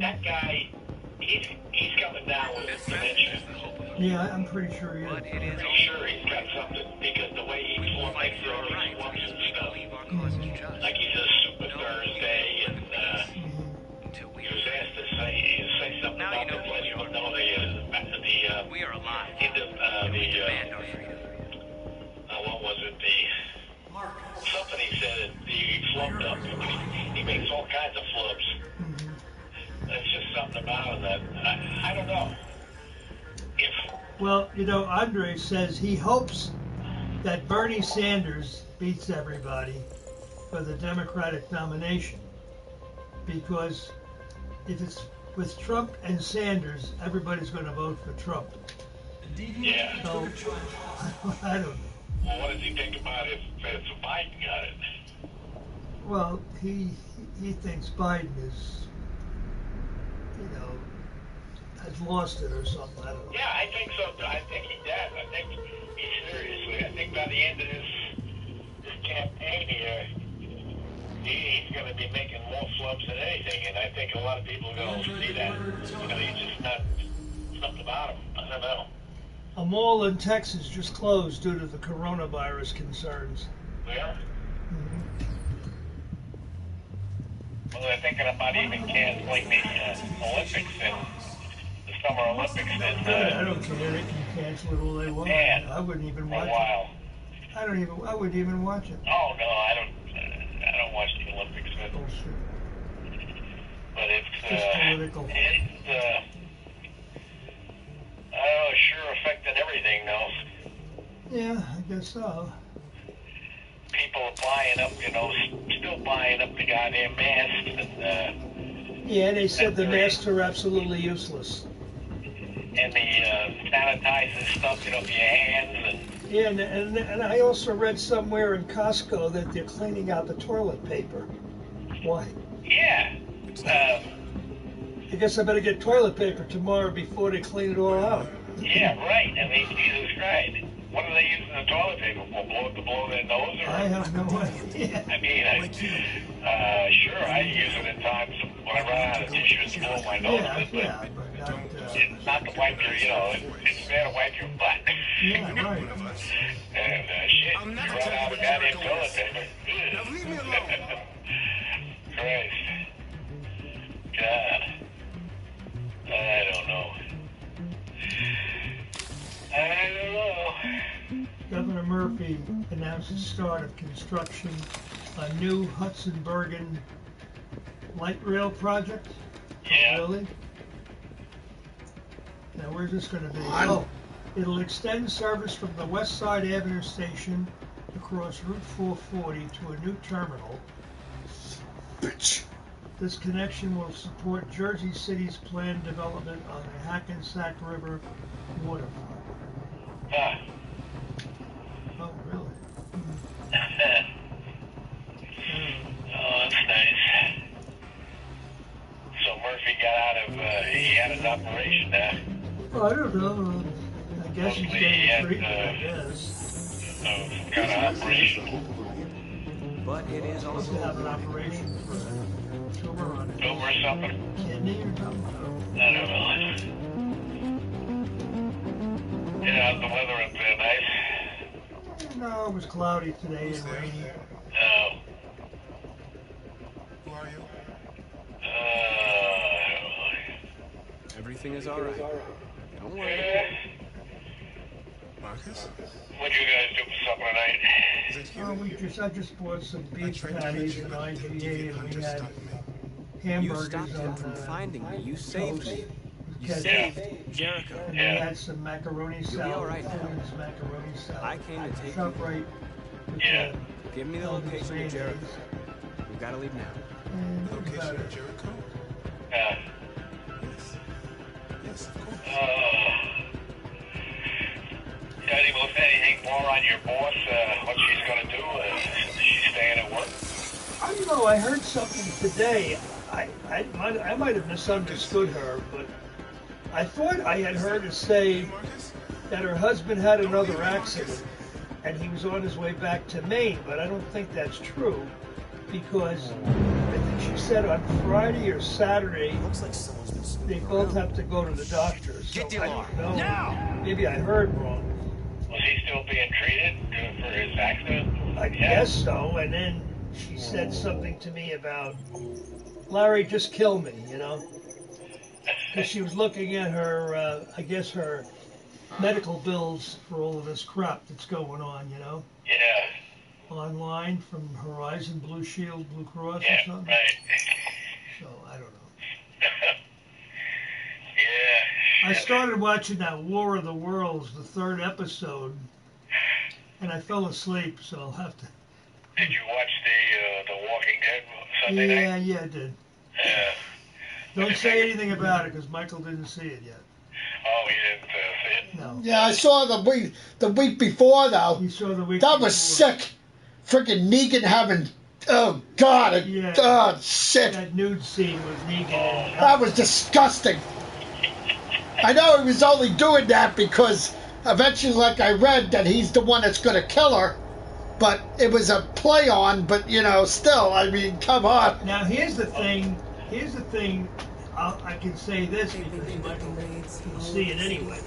That guy, he's coming down with dementia. Yeah, I'm pretty sure he is. Pretty sure he's got something because the way he flumps and stuff. Like he does Super Thursday, and he was asked to say something about the letting him know we are alive. What was it? Something he said he flubbed up. He makes all kinds of flubs. There's just something about him that I don't know. Well, Andre says he hopes that Bernie Sanders beats everybody for the Democratic nomination. Because if it's with Trump and Sanders, everybody's going to vote for Trump. Yeah. So, I don't know. Well, what does he think about if Biden got it? Well, he thinks Biden is, has lost it or something. I don't know. Yeah, I think so. I think he does. I think he's seriously. I think by the end of this campaign here, he's going to be making more flubs than anything, and I think a lot of people are going to see that. He's just not something about him. I don't know. A mall in Texas just closed due to the coronavirus concerns. Yeah. Well, they're thinking about even canceling the Olympics and the Summer Olympics. And I don't care. They can cancel it all they want. I wouldn't even watch it. I wouldn't even watch it. Oh no, I don't watch the Olympics. But it's just political. I don't know, sure affecting everything though. Yeah, I guess so. People are buying up, still buying up the goddamn masks. And, yeah, they said the masks are absolutely useless. And the sanitizer stuff, for your hands. And yeah, and I also read somewhere in Costco that they're cleaning out the toilet paper. Why? Yeah. I guess I better get toilet paper tomorrow before they clean it all out. Yeah, right. I mean, Jesus Christ. What are they using the toilet paper for? To blow their nose? Or? I have no idea. I mean, sure, I use it at times when I run out of tissues to blow my nose. Yeah, but not, it's not to wipe your, it's there to wipe your butt. Yeah, right. And shit, you run out of goddamn toilet paper. Now leave me alone. Christ. God. I don't know. Governor Murphy announced the start of construction on new Hudson Bergen light rail project. Yeah. Really? Now, where's this going to be? Oh, it'll extend service from the West Side Avenue station across Route 440 to a new terminal. Bitch. This connection will support Jersey City's planned development on the Hackensack River waterfront. Ah. Oh, really? Oh, that's nice. So Murphy got out of, he had his operation now. Well, I don't know. I guess he's getting treatment, I guess. Some kind of operation. But it is Supposed also to have an operation for a tumor on it. Tumor or something? Kidney or something? I don't know. Yeah, how's the weather up there? Nice? No, it was cloudy today and rainy. Oh. Who are you? Everything is alright. Don't worry. Marcus? What'd you guys do for supper tonight? I just bought some beef patties and IGA and we had hamburgers. You stopped him from finding me. You saved me. You Ketchup. saved Jericho. And we had some macaroni salad. You'll be all right now. Fleming's macaroni salad. I came to take Shop you. right. Yeah. Give me the location of Jericho. We've got to leave now. Location of Jericho? Yeah. Yes, of course. Anything more on your boss? What she's going to do? Is she staying at work? I don't know. I heard something today. I might have misunderstood her, but I thought I had heard her say that her husband had another accident and he was on his way back to Maine, but I don't think that's true because I think she said on Friday or Saturday they both have to go to the doctor. So I don't know. Now! Maybe I heard wrong. Was he still being treated for his accident? I guess so. And then she said something to me about, Larry, just kill me, Because she was looking at her, I guess her medical bills for all of this crap that's going on, Yeah. Online from Horizon Blue Shield, Blue Cross Yeah, or something. right. So, I don't know. Yeah. I started watching that War of the Worlds, the third episode, and I fell asleep, so I'll have to. Did you watch the Walking Dead Sunday night? Yeah, I did. Yeah. Don't say anything about it, because Michael didn't see it yet. Oh, you didn't see it? No. Yeah, I saw the week before though. You saw the week. That was sick. Freaking Negan having. Oh God! Oh shit! That nude scene was Negan. That was disgusting. I know he was only doing that because eventually, like I read, that he's the one that's going to kill her. But it was a play on. But you know, still, I mean, come on. Now here's the thing. I can say this because Michael can see it anyway.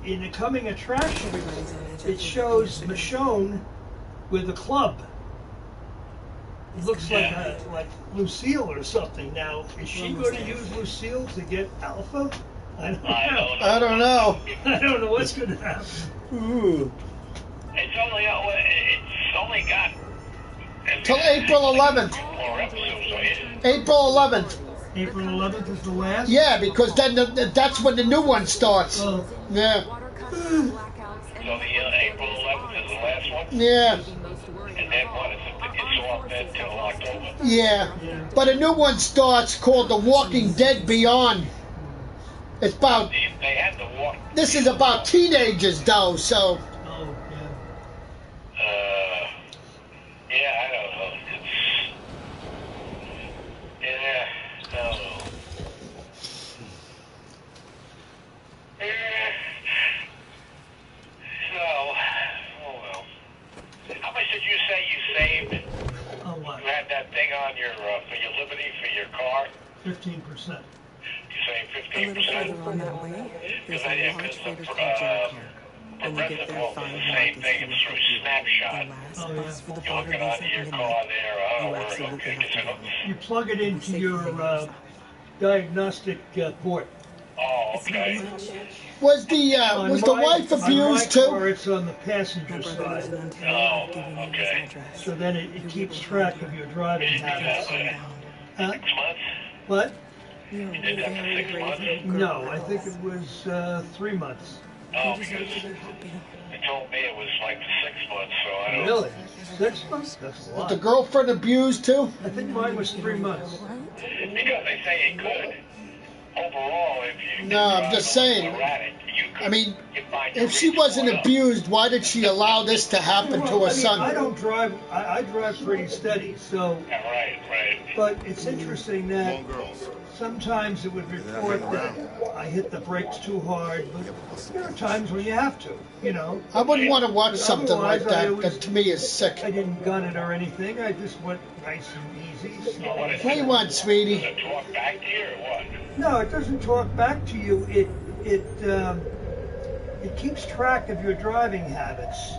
In the coming attraction, it shows Michonne with a club. It looks like Lucille or something. Now, is she going to use Lucille to get Alpha? I don't know. I don't know what's going to happen. Ooh. It's only got Till April 11th. April 11th. April 11th is the last? Yeah, because then that's when the new one starts. Oh. Yeah. So the April 11th is the last one? Yeah. And then what is it? It's off then till October? Yeah. But a new one starts called The Walking Dead Beyond. It's about... They had the walk... This is about teenagers, though, so... Oh, yeah, I don't know. Yeah, I don't know. So, oh well. How much did you say you saved? Oh, what? You had that thing on your, for your Liberty, for your car? 15%. You saved 15%? A little further on that way, there's a large freighter called Jericho. When you get there, find same thing, it's through Snapshot. the last bus for the You hook border it onto your car there. you absolutely have to go. You plug it into your diagnostic port. Oh, okay. Was the wife abused too? Or it's on the passenger side. Oh, okay. So then it keeps track of your driving habits. 6 months? What? You did that for 6 months? No, I think it was 3 months. Oh, because they told me it was like 6 months, so I don't... Really? 6 months? That's a lot. Was the girlfriend abused too? I think mine was 3 months. Because they say it could. Overall, if you... No, I'm just saying. I mean, if she wasn't abused, why did she allow this to happen to her son? I don't drive. I drive pretty steady, so... Right. But it's interesting that sometimes it would report that I hit the brakes too hard, but there are times when you have to, you know. I wouldn't want to watch But something like otherwise, that. That to me is sick. I didn't gun it or anything. I just went nice and easy. Slow. What do you want, sweetie? Does it talk back to you or what? No, it doesn't talk back to you. It keeps track of your driving habits,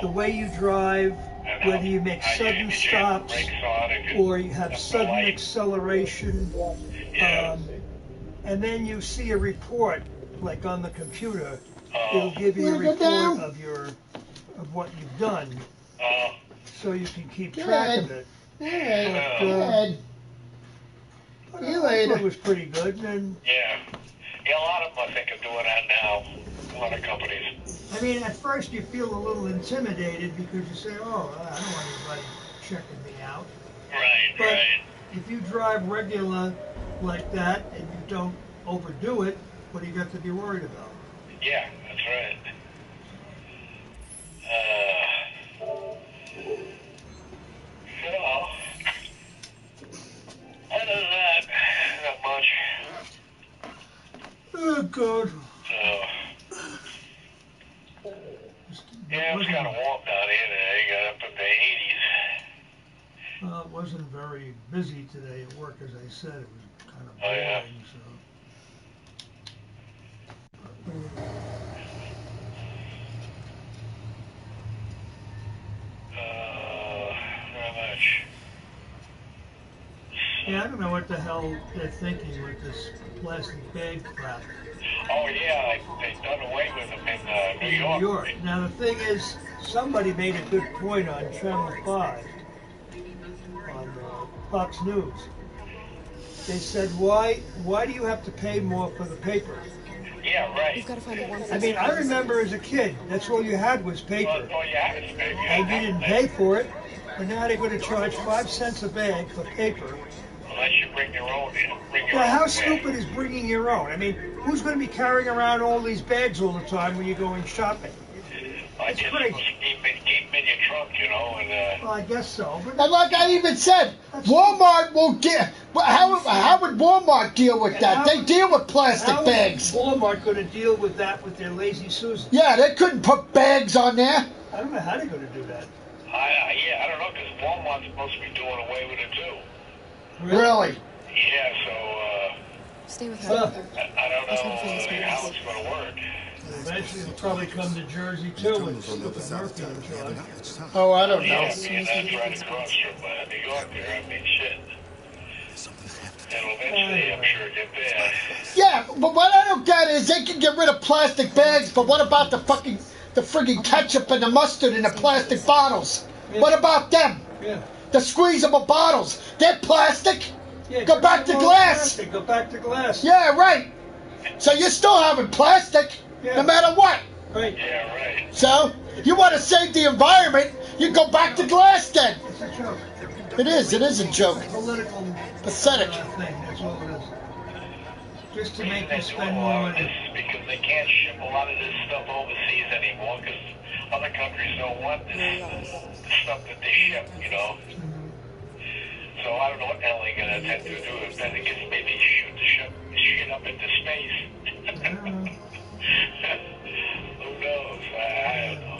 the way you drive, whether you make sudden stops or you have sudden acceleration, and then you see a report, like on the computer. It'll give you a report of what you've done, so you can keep track of it. Good. But it was pretty good, and Yeah, a lot of them, I think, are doing that now. A lot of companies. I mean, at first you feel a little intimidated because you say, oh, I don't want anybody checking me out. Right. If you drive regular like that and you don't overdo it, what do you got to be worried about? Yeah, that's right. So, other than that, not much. Oh, God. So, yeah, it was kind of warm down here today. Got up in the 80s. It wasn't very busy today at work, as I said. It was kind of boring, yeah. Not much. Yeah, I don't know what the hell they're thinking with this plastic bag crap. Oh, yeah, they done away with them in New York. Now, the thing is, somebody made a good point on Channel 5, on Fox News. They said, why do you have to pay more for the paper? Yeah, right. We've got to find a one. I mean, I remember as a kid, that's all you had was paper. All you had is paper. And you didn't pay for it. But now they're going to charge 5 cents a bag for paper. Unless you bring your own. Now, how stupid is bringing your own? I mean, who's going to be carrying around all these bags all the time when you're going shopping? I guess crazy. keep them in your trunk, you know, and Well, I guess so. But And like I even said, Walmart will get. How would Walmart deal with that? They deal with plastic how bags. is Walmart going to deal with that with their lazy Susan? Yeah, they couldn't put bags on there. I don't know how they're going to do that. I don't know, because Walmart's supposed to be doing away with it too. Really? Yeah, so Stay with her. I don't know how it's going to work. Eventually, it'll probably come to Jersey too with Murphy in charge. Oh, I don't know. Yeah, that's right across from New York there. I mean, shit. It'll eventually, I'm sure, get there. Yeah, but what I don't get is they can get rid of plastic bags, but what about the friggin' ketchup and the mustard in the plastic bottles? Yeah. What about them? Yeah. The squeezable bottles. They're plastic. Yeah, Go back to glass. Plastic. Go back to glass. Yeah, right. So you're still having plastic, no matter what. Right. Yeah, right. So, you want to save the environment, you go back to glass then. It's a joke. It is a joke. Political Pathetic. thing, that's all it is. Just to make They're you doing spend a more lot of money. this because they can't ship a lot of this stuff overseas anymore because other countries don't want this the stuff that they ship, you know. So I don't know what the hell they're going to attempt to do. If then it gets maybe shoot the shit up into space. Who knows? I don't know.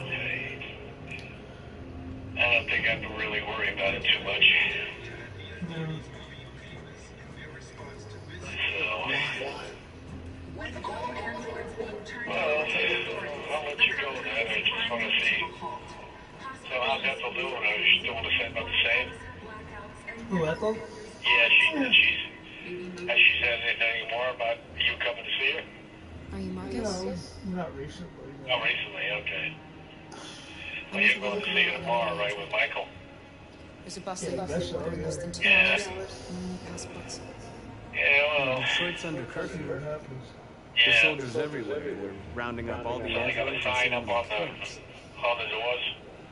I don't think I have to really worry about it too much. Well, I'll let you go then. I just want to see. So how's Ethel doing? Is she doing about the same? Who, Ethel? Yeah, has she said anything more about you coming to see her? Are you Marcus? No, not recently. No. Oh, recently, okay. Well, you're going to see her tomorrow, right, with Michael? There's a bus leaving that's for all, in less than 2 Yeah. hours. Passports. Yeah, well. Detroit's under curfew. What happens? There's Yeah. soldiers everywhere. They're rounding up all the So they got a assholes sign and up on sending them clerks. the doors?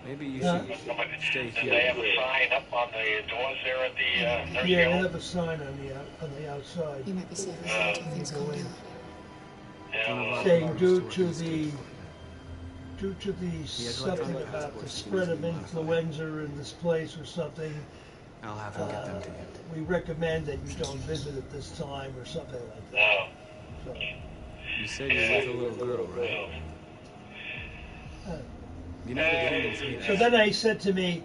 Maybe you Yeah. should stay Did here. they have a sign up on the doors there at the nursing Yeah, they home? have a sign on the outside You might be safer until things calm down. Yeah, saying due to the something about the spread of influenza in this place or something. I'll have him get them to you. We recommend that you don't visit at this time or something like that. no. So, You said you're with a little girl, right? You know the Indians hate so us. then I said to me,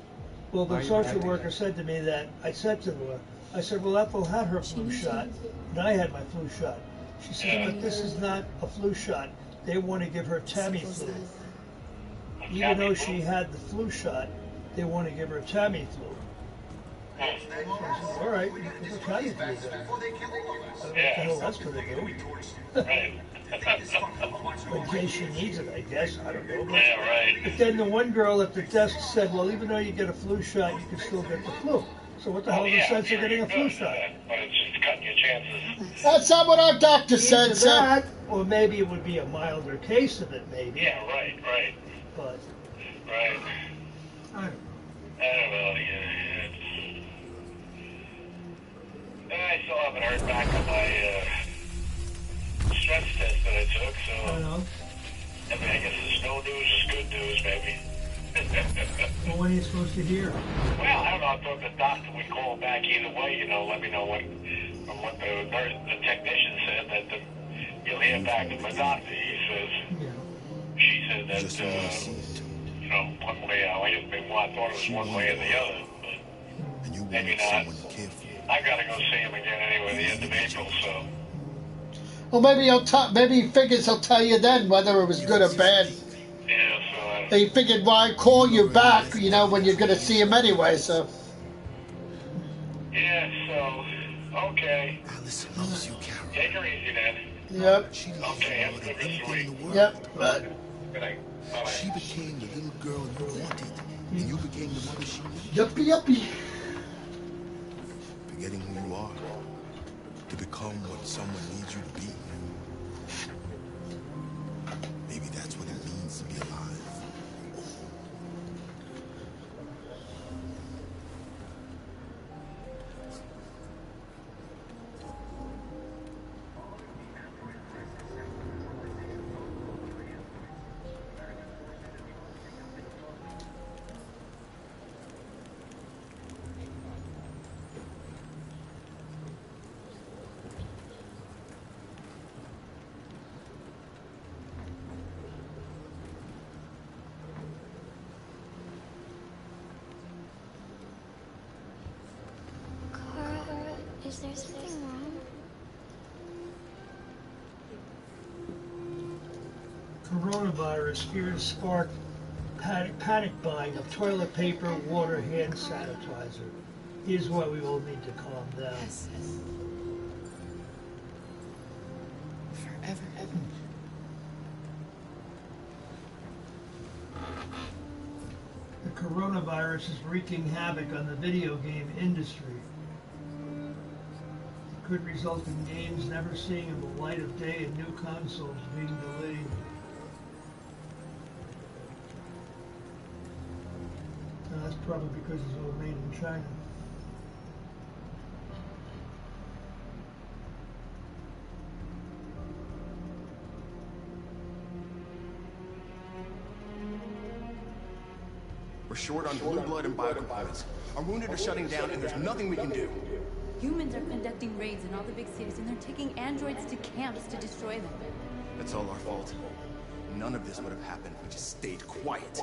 well, Why are the you social protecting worker her? said to me that, I said to her, I said, well, Ethel had her flu shot, and I had my flu shot. She said, but this is not a flu shot. They want to give her Tamiflu. Even though she had the flu shot, they want to give her Tamiflu. So I said, all right, you can give her Tamiflu then. I don't know what the hell that's going to do. In case she needs it, I guess. I don't know. Yeah, right. But then the one girl at the desk said, well, even though you get a flu shot, you can still get the flu. So what the hell is the sense of getting a flu shot? But it's just cutting your chances. That's not what our doctor said, Either sir. that, or maybe it would be a milder case of it, maybe. Yeah, right. But Right. I don't know. I don't know, I still haven't heard back on my stress test that I took, I don't so know. I mean, I guess there's no news is good news, maybe. Well, when are you supposed to hear? Well, I don't know. I thought the doctor would call back either way, let me know from what the technician said, that you'll hear back from the doctor. He says, she said that, one way, I thought it was one way or the other, but maybe not. I gotta go see him again anyway, the end of April, so. Well, maybe he figures he'll tell you then whether it was good or bad. Yeah, so. He figured why call you back, when you're going to see him anyway, so. Yeah, so, okay. Alice loves you, Carol. Take her easy then. Yep. Okay, have a good rest of the week. Yep. Good night. Bye-bye. She became the little girl you wanted, and you became the mother she needed. Yuppie. Forgetting who you are to become what someone needs you to be. Is there something wrong? Coronavirus fears spark panic buying of toilet paper, water, hand sanitizer. Here's why we all need to calm down. Yes. Forever. The coronavirus is wreaking havoc on the video game industry. It could result in games never seeing the light of day and new consoles being delayed. Now, that's probably because it's all made in China. We're short on blue blood and biocomponents. Our wounded are shutting down, and there's nothing we can do. Humans are conducting raids in all the big cities, and they're taking androids to camps to destroy them. That's all our fault. None of this would have happened if we just stayed quiet.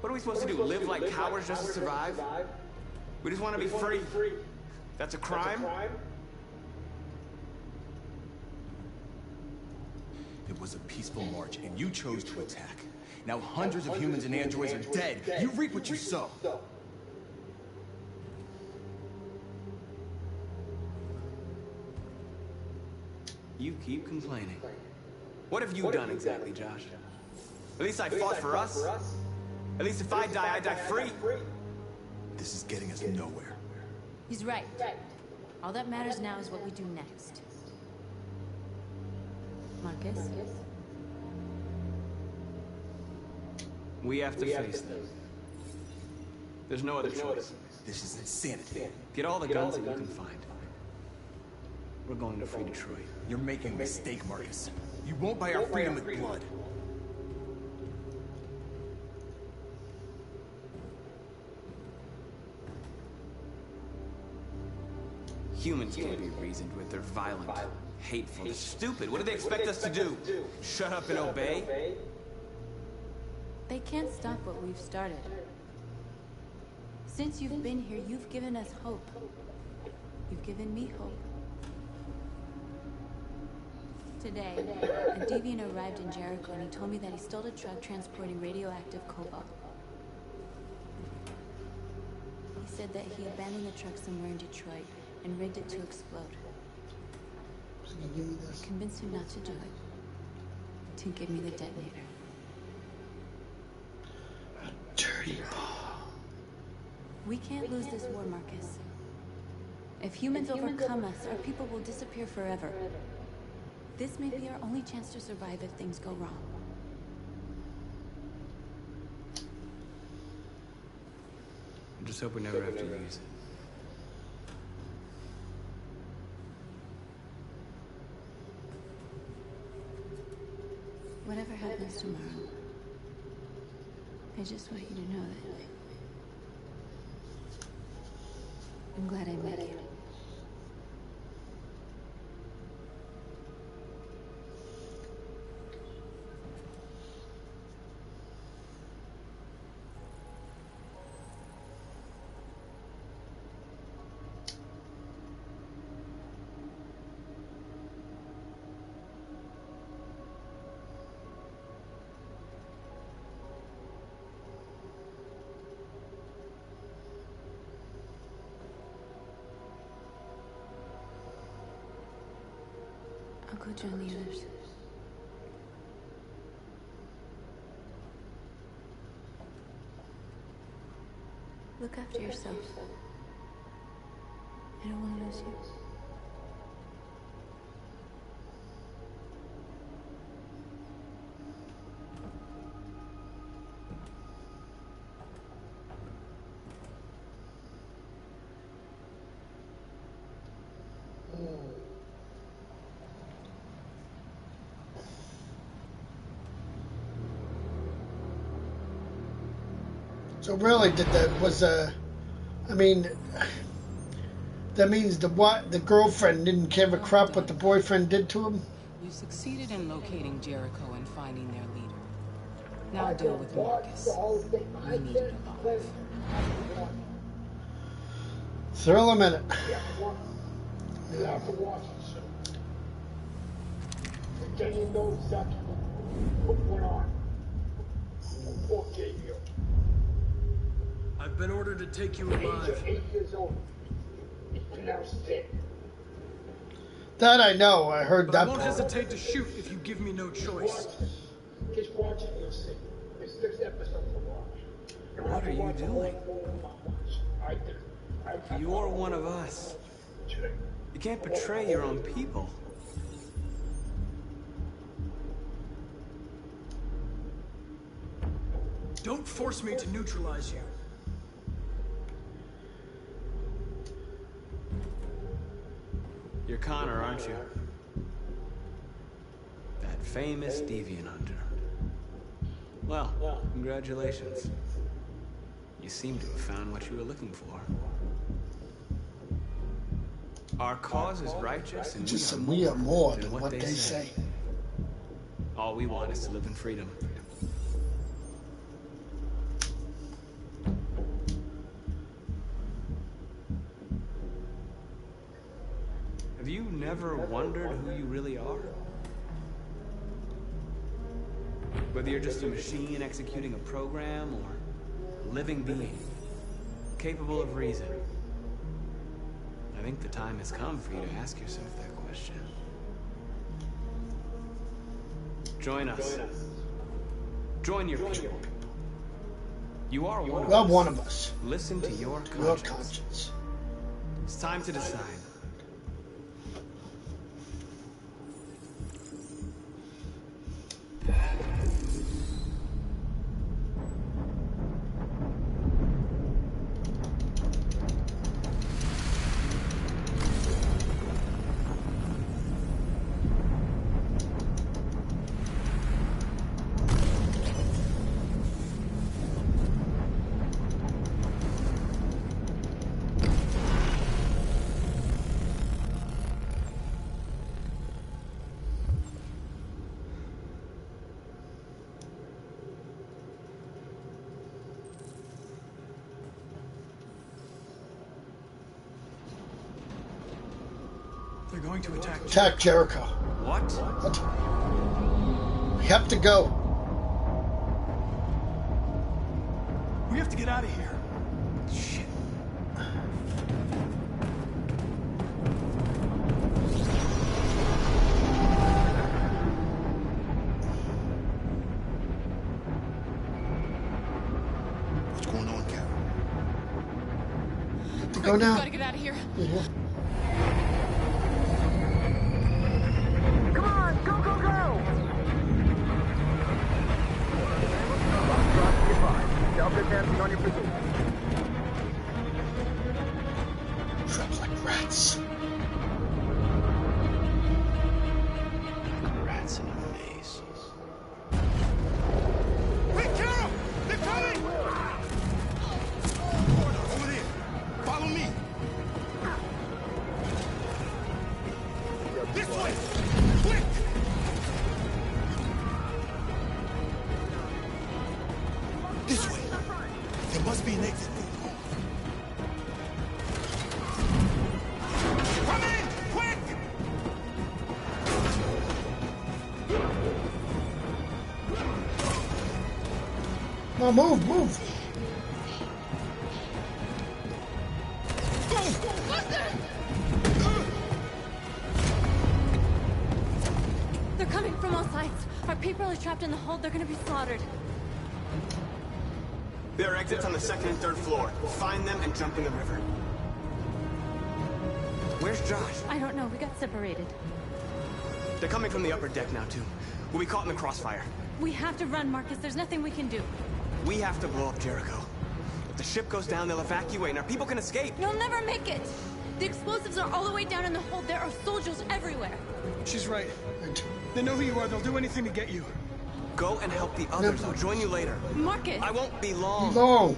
What are we supposed to do? Live like cowards just to survive? We just want to be free. That's a crime? It was a peaceful march, and you chose to attack. Now hundreds of humans and androids are dead. You reap what you sow. You keep complaining. What have you done exactly, Josh? At least I fought for us. At least if I die, I die free. This is getting us nowhere. He's right. All that matters now is what we do next. Marcus? We have to face them. There's no other choice. This is insanity. Get all the guns that you can find. We're going to free Detroit. You're making a mistake, Marcus. You won't buy our freedom with blood. Humans can't be reasoned with. They're violent, hateful, they're stupid. What do they expect us to do? Shut up and obey? They can't stop what we've started. Since you've been here, you've given us hope. You've given me hope. Today, a deviant arrived in Jericho and he told me that he stole a truck transporting radioactive cobalt. He said that he abandoned the truck somewhere in Detroit and rigged it to explode. I convinced him not to do it. To give me the detonator. A dirty ball. We can't lose this war, Marcus. If humans overcome us, our people will disappear forever. This may be our only chance to survive if things go wrong. I just hope we never have to use it. Whatever happens tomorrow, I just want you to know that I'm glad I met you. I'll go join the others. Look after yourself. I don't want to lose you. So really, I mean, that means the girlfriend didn't give a crap what the boyfriend did to him? You succeeded in locating Jericho and finding their leader. Now deal with Marcus. We need it alive. Thrill a minute. You have to watch it, sir. And then you know exactly what went on. Poor Gabriel. I've been ordered to take you alive. 8 years old. He's pronounced dead. That I know. I heard But that I won't part. hesitate to shoot if you give me no choice. Just watch it, you'll see. There's 6 episodes to watch. What are you doing? I did. You're one of us. You can't betray your own people. Don't force me to neutralize you. You're Connor, aren't you? That famous deviant hunter. Well, congratulations. You seem to have found what you were looking for. Our cause is righteous, and Just we are more than what they say. All we want is to live in freedom. Have you never wondered who you really are? Whether you're just a machine executing a program, or a living being, capable of reason. I think the time has come for you to ask yourself that question. Join us. Join your people. You are one of us. One of us. Listen to your conscience. It's time to decide. They're going to attack Jericho. Attack Jericho. What? We have to go. We have to get out of here. Shit. What's going on, Carol? Have to go now. We gotta get out of here. Yeah. Advancing on your position. Trapped like rats. Rats in a maze. Hey, Carol! They're coming! Over there! Follow me! This way! Quick! This way! There must be an exit. Come in! Quick! No, move. They're coming from all sides. Our people are trapped in the hold. They're gonna be slaughtered. There are exits on the 2nd and 3rd floor. Find them and jump in the river. Where's Josh? I don't know. We got separated. They're coming from the upper deck now, too. We'll be caught in the crossfire. We have to run, Marcus. There's nothing we can do. We have to blow up Jericho. If the ship goes down, they'll evacuate, and our people can escape. You'll never make it! The explosives are all the way down in the hold. There are soldiers everywhere. She's right. They know who you are. They'll do anything to get you. Go and help the others. I'll join you later. Marcus! I won't be long. No.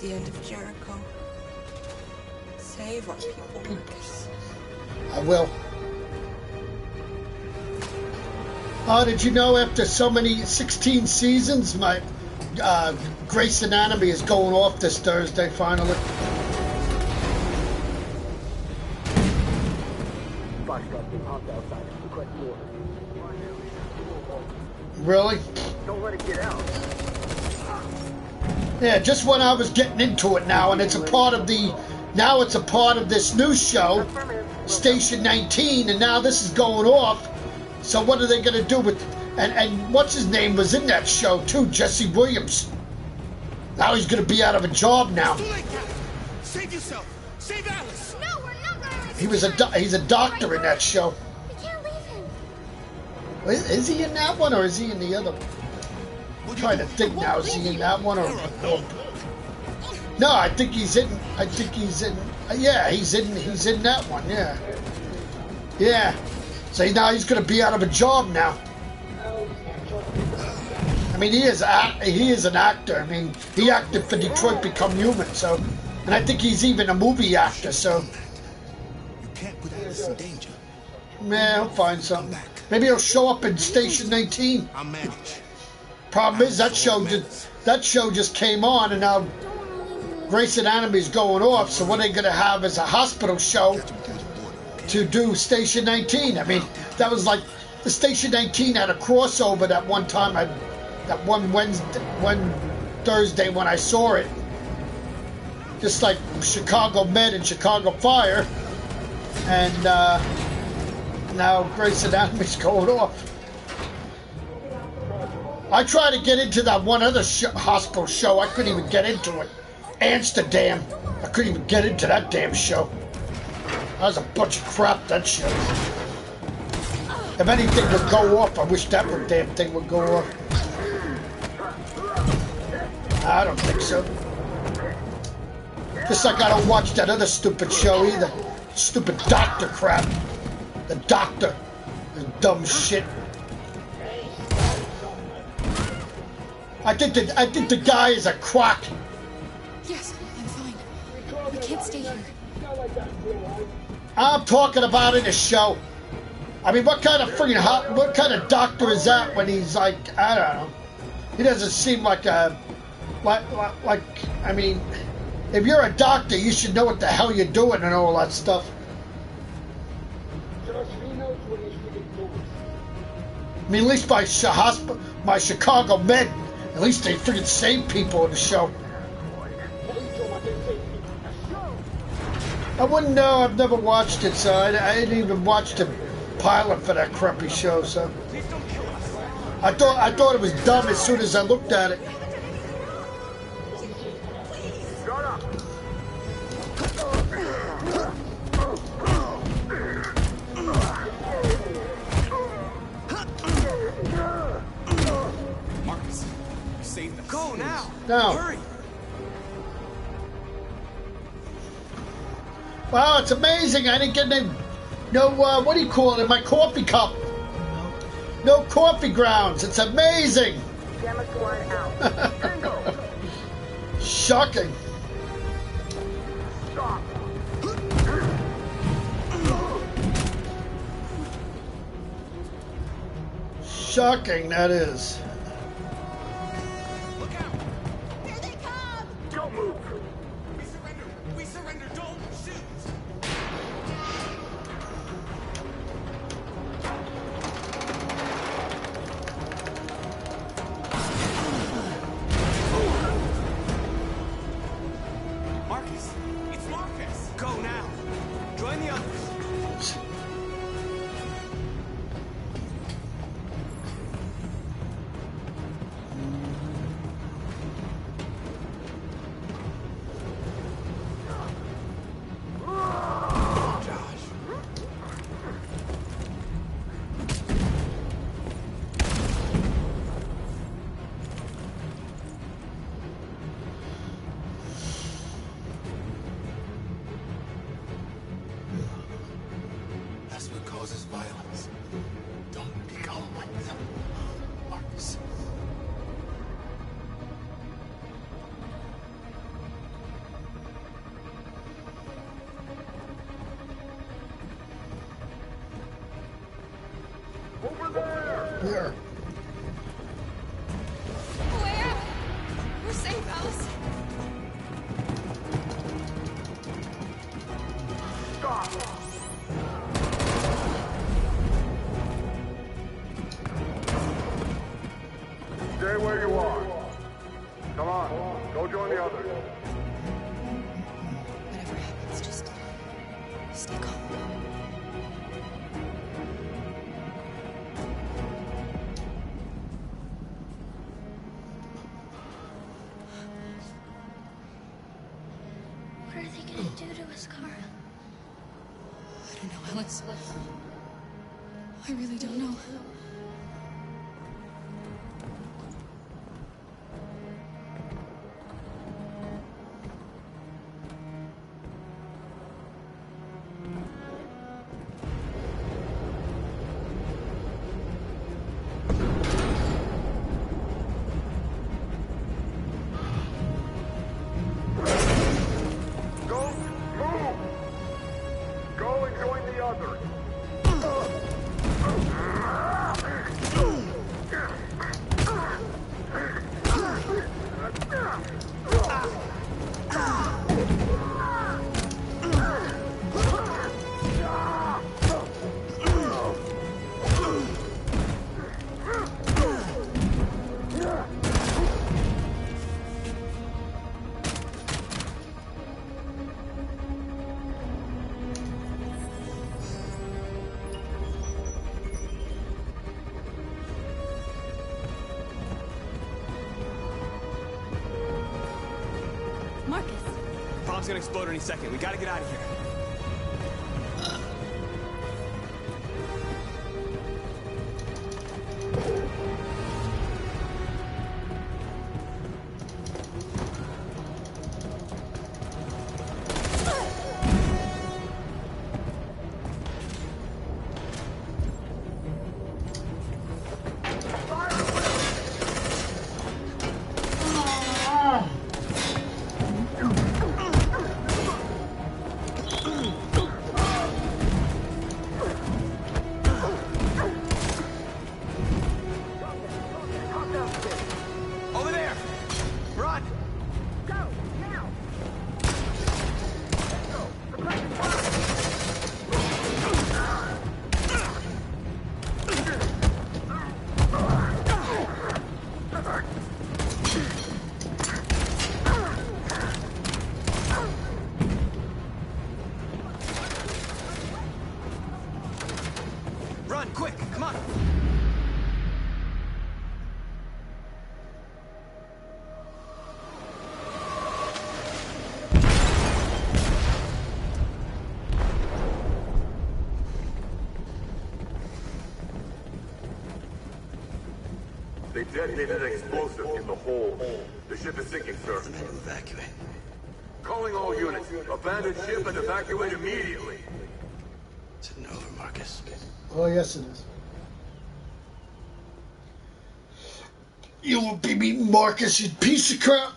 the end of Jericho. Save our people, Marcus. I will. Oh, did you know after so many 16 seasons, my Grey's Anatomy is going off this Thursday finally? Really? Don't let it get out. Yeah, just when I was getting into it now, and it's a part of the. Now it's a part of this new show, Station 19, and now this is going off. So what are they going to do with... And what's his name was in that show, too, Jesse Williams. Now he's going to be out of a job now. Save yourself! Save Alice! No, we're not going to He's a doctor in that show. We can't leave him. Is he in that one, or is he in the other one? I'm trying to think now. Is he in that one, or... No, I think he's in... Yeah, he's in that one, yeah. Yeah. So now he's going to be out of a job now. I mean, he is an actor. I mean, he acted for Detroit Become Human, so... And I think he's even a movie actor, so... You can't put Alice in danger. Man, he'll find something. Maybe he'll show up in Station 19. I'll manage. Problem is, that show just came on, and now Grey's Anatomy's going off, so what they're going to have is a hospital show to do Station 19. I mean, that was like... The Station 19 had a crossover that one time, that one Thursday when I saw it. Just like Chicago Med and Chicago Fire. And now Grey's Anatomy's going off. I tried to get into that one other hospital show. I couldn't even get into it. Amsterdam. I couldn't even get into that damn show. That was a bunch of crap, that show. If anything would go off, I wish that damn thing would go off. I don't think so. Just like I don't watch that other stupid show either. Stupid doctor crap. The doctor. The dumb shit. I think the guy is a quack. Yes, I'm fine. We can't stay here. I'm talking about in a show. I mean, what kind of doctor is that when he's like, I don't know. He doesn't seem like a, I mean, if you're a doctor, you should know what the hell you're doing and all that stuff. I mean, at least my Chicago Med, at least they freaking save people in the show. I wouldn't know. I've never watched it, so I didn't even watch the pilot for that crappy show. So I thought it was dumb as soon as I looked at it. Marcus, you saved us. Go now. Now. Hurry. Wow, it's amazing. I didn't get no what do you call it, in my coffee cup. No coffee grounds. It's amazing. Shocking. Shocking, that is. Look out! Here they come! Don't move! We surrender! We surrender! Don't shoot! Marcus, it's Marcus. Go now. Join the others. Here. Where? We're safe, Alice. Stop! Stay where you are. Come on, go join the others. Whatever happens, just stay calm. What are they gonna do to us, Kara? I don't know, Alice. I really don't know. Don't move! Go and join the others. Marcus. Bomb's gonna explode any second. We gotta get out of here. Over there! Run! Go, now! Run, quick! Come on! They detonated an explosive in the hole. The ship is sinking, sir. Evacuate. Calling all units. Abandon ship and evacuate immediately. Is it over, Marcus? Oh, yes, it is. You will be me, Marcus, you piece of crap.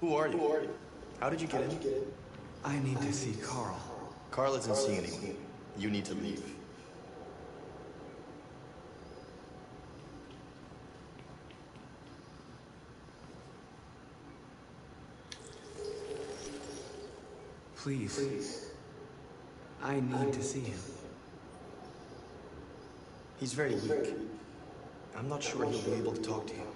Who are you? How did you get in? I need to see Carl. Carl isn't seeing anyone. You need to leave. Please. I need to see him. He's very weak. I'm not sure he'll be able to talk to you.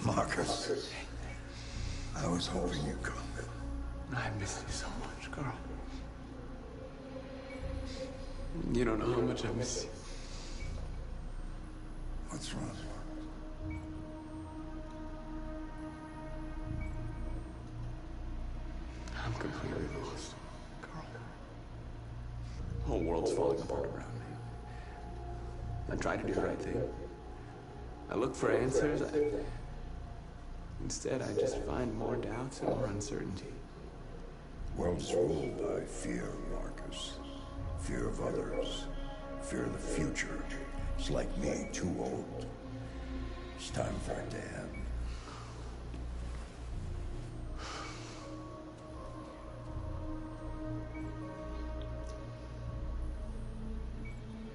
Marcus, I was hoping you'd come. I miss you so much, Carl. You don't know how much I miss you. What's wrong? I'm completely lost, Carl. The whole world's falling apart around me. I try to do the right thing. I look for answers. Instead, I just find more doubts and more uncertainty. World's ruled by fear, Marcus. Fear of others. Fear of the future. It's like me, too old. It's time for it to end.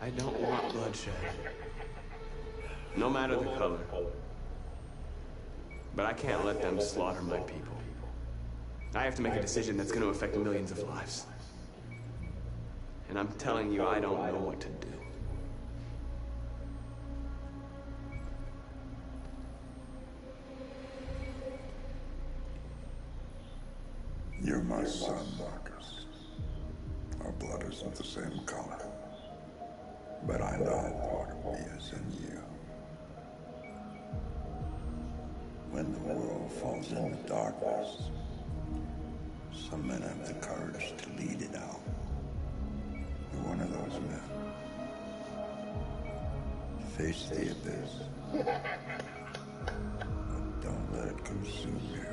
I don't want bloodshed. No matter the color. But I can't let them slaughter my people. I have to make a decision that's going to affect millions of lives. And I'm telling you, I don't know what to do. You're my son, Marcus. Our blood isn't the same color. But I know part of me is in you. When the world falls into darkness, some men have the courage to lead it out. You're one of those men. Face the abyss. But don't let it consume you.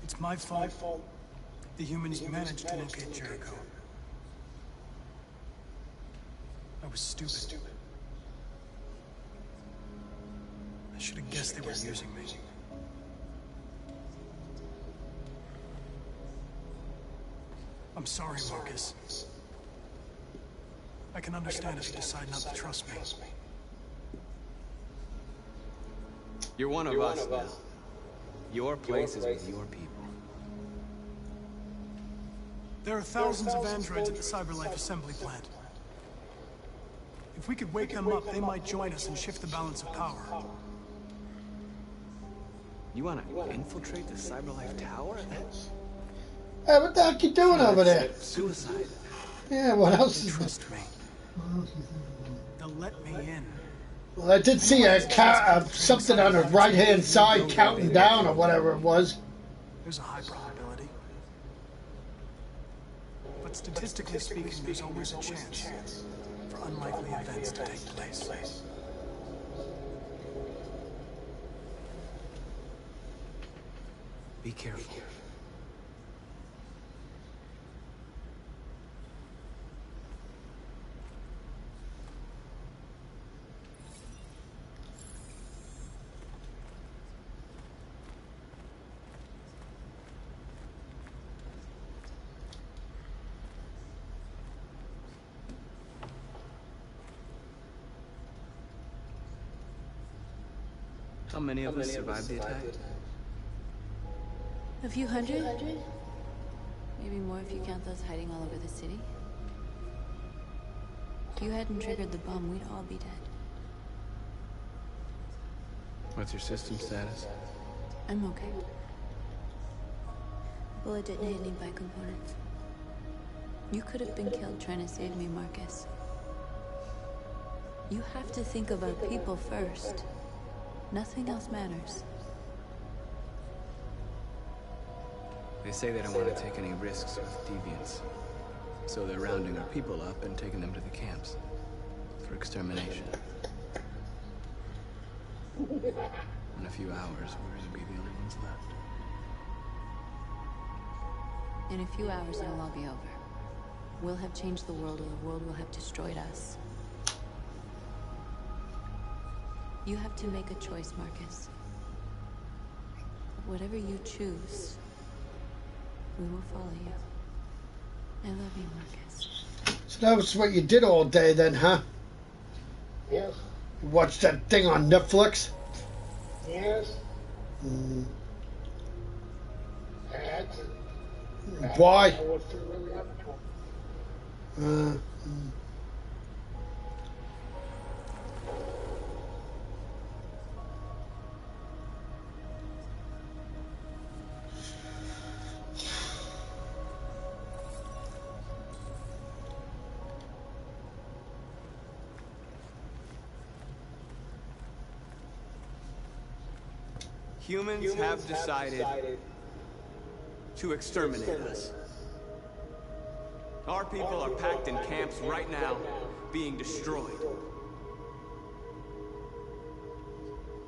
It's my fault. The humans managed to locate Jericho. I was stupid. I should have guessed they were using me. I'm sorry, Marcus. I can understand if you decide not to trust me. You're one of us now. Your place is with your people. There are thousands of androids at the CyberLife assembly plant. If we could wake them up, they might join us and shift the balance of power. You want to infiltrate the CyberLife tower? Hey, what the heck you doing over there? Suicide. Yeah, what else is Trust me. They'll let me in. Well, I did see something on the right-hand side counting down or whatever it was. There's a high probability. But statistically speaking, there's always a chance. For unlikely events to take place. Be careful. How many of us survived the attack? A few hundred? Maybe more if you count those hiding all over the city. If you hadn't triggered the bomb, we'd all be dead. What's your system status? I'm okay. Bullet didn't hit any components. You could have been killed trying to save me, Marcus. You have to think of our people first. Nothing else matters. They say they don't want to take any risks with deviants. So they're rounding our people up and taking them to the camps for extermination. In a few hours, we're going to be the only ones left. In a few hours, it'll all be over. We'll have changed the world, or the world will have destroyed us. You have to make a choice, Marcus. Whatever you choose, we will follow you. I love you, Marcus. So that was what you did all day then, huh? Yes. You watched that thing on Netflix? Yes. Mm. I had to. Why? I was really up to it. Humans have decided to exterminate us. Our people are packed in camps right now, being destroyed.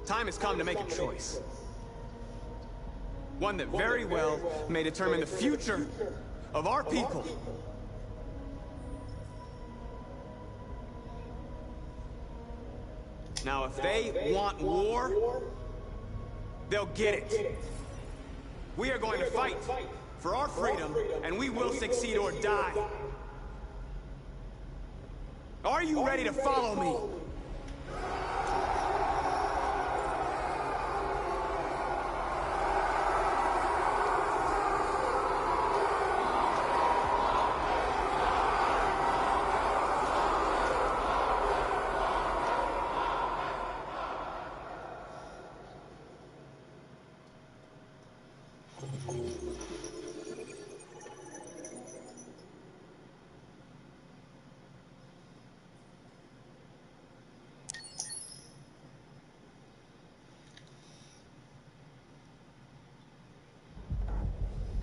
Time has come to make a choice. One that very well may determine the future of our people. Now, if they want war, they'll get it. We are going to fight for our freedom, and we will succeed or die. Are you ready to follow me?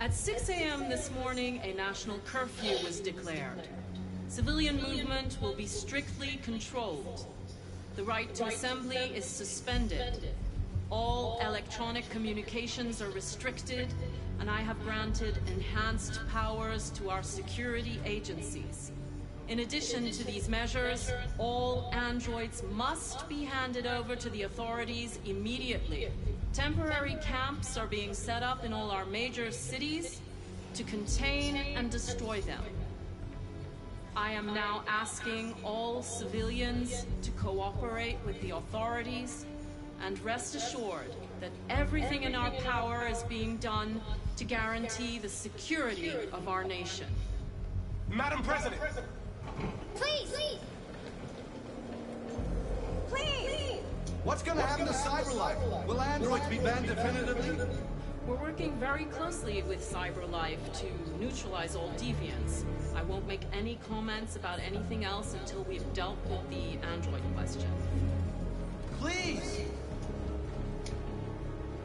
At 6 a.m. this morning, a national curfew was declared. Civilian movement will be strictly controlled. The right to assembly is suspended. All electronic communications are restricted, and I have granted enhanced powers to our security agencies. In addition to these measures, all androids must be handed over to the authorities immediately. Temporary camps are being set up in all our major cities to contain and destroy them. I am now asking all civilians to cooperate with the authorities and rest assured that everything in our power is being done to guarantee the security of our nation. Madam President! Please! Please! What's gonna happen to CyberLife? Will androids be banned definitively? We're working very closely with CyberLife to neutralize all deviants. I won't make any comments about anything else until we've dealt with the android question. Please!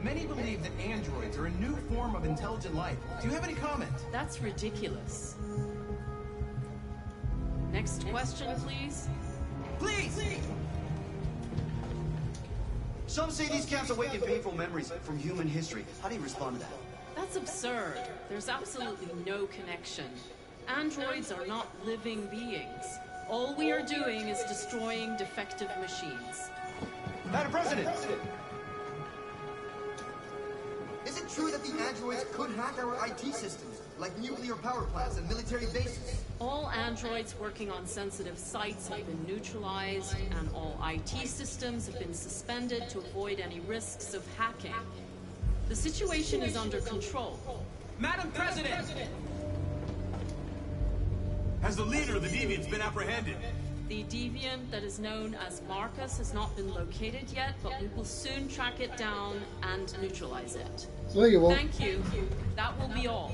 Many believe that androids are a new form of intelligent life. Do you have any comment? That's ridiculous. Next Next question, please. Please! Some say these camps awaken painful memories from human history. How do you respond to that? That's absurd. There's absolutely no connection. Androids are not living beings. All we are doing is destroying defective machines. Madam President! Is it true that the androids could hack our IT systems, like nuclear power plants and military bases? All androids working on sensitive sites have been neutralized, and all IT systems have been suspended to avoid any risks of hacking. The situation is under control. Madam President! Has the leader of the Deviants been apprehended? The deviant that is known as Marcus has not been located yet, but we will soon track it down and neutralize it. No, you won't. Thank you. That will be all.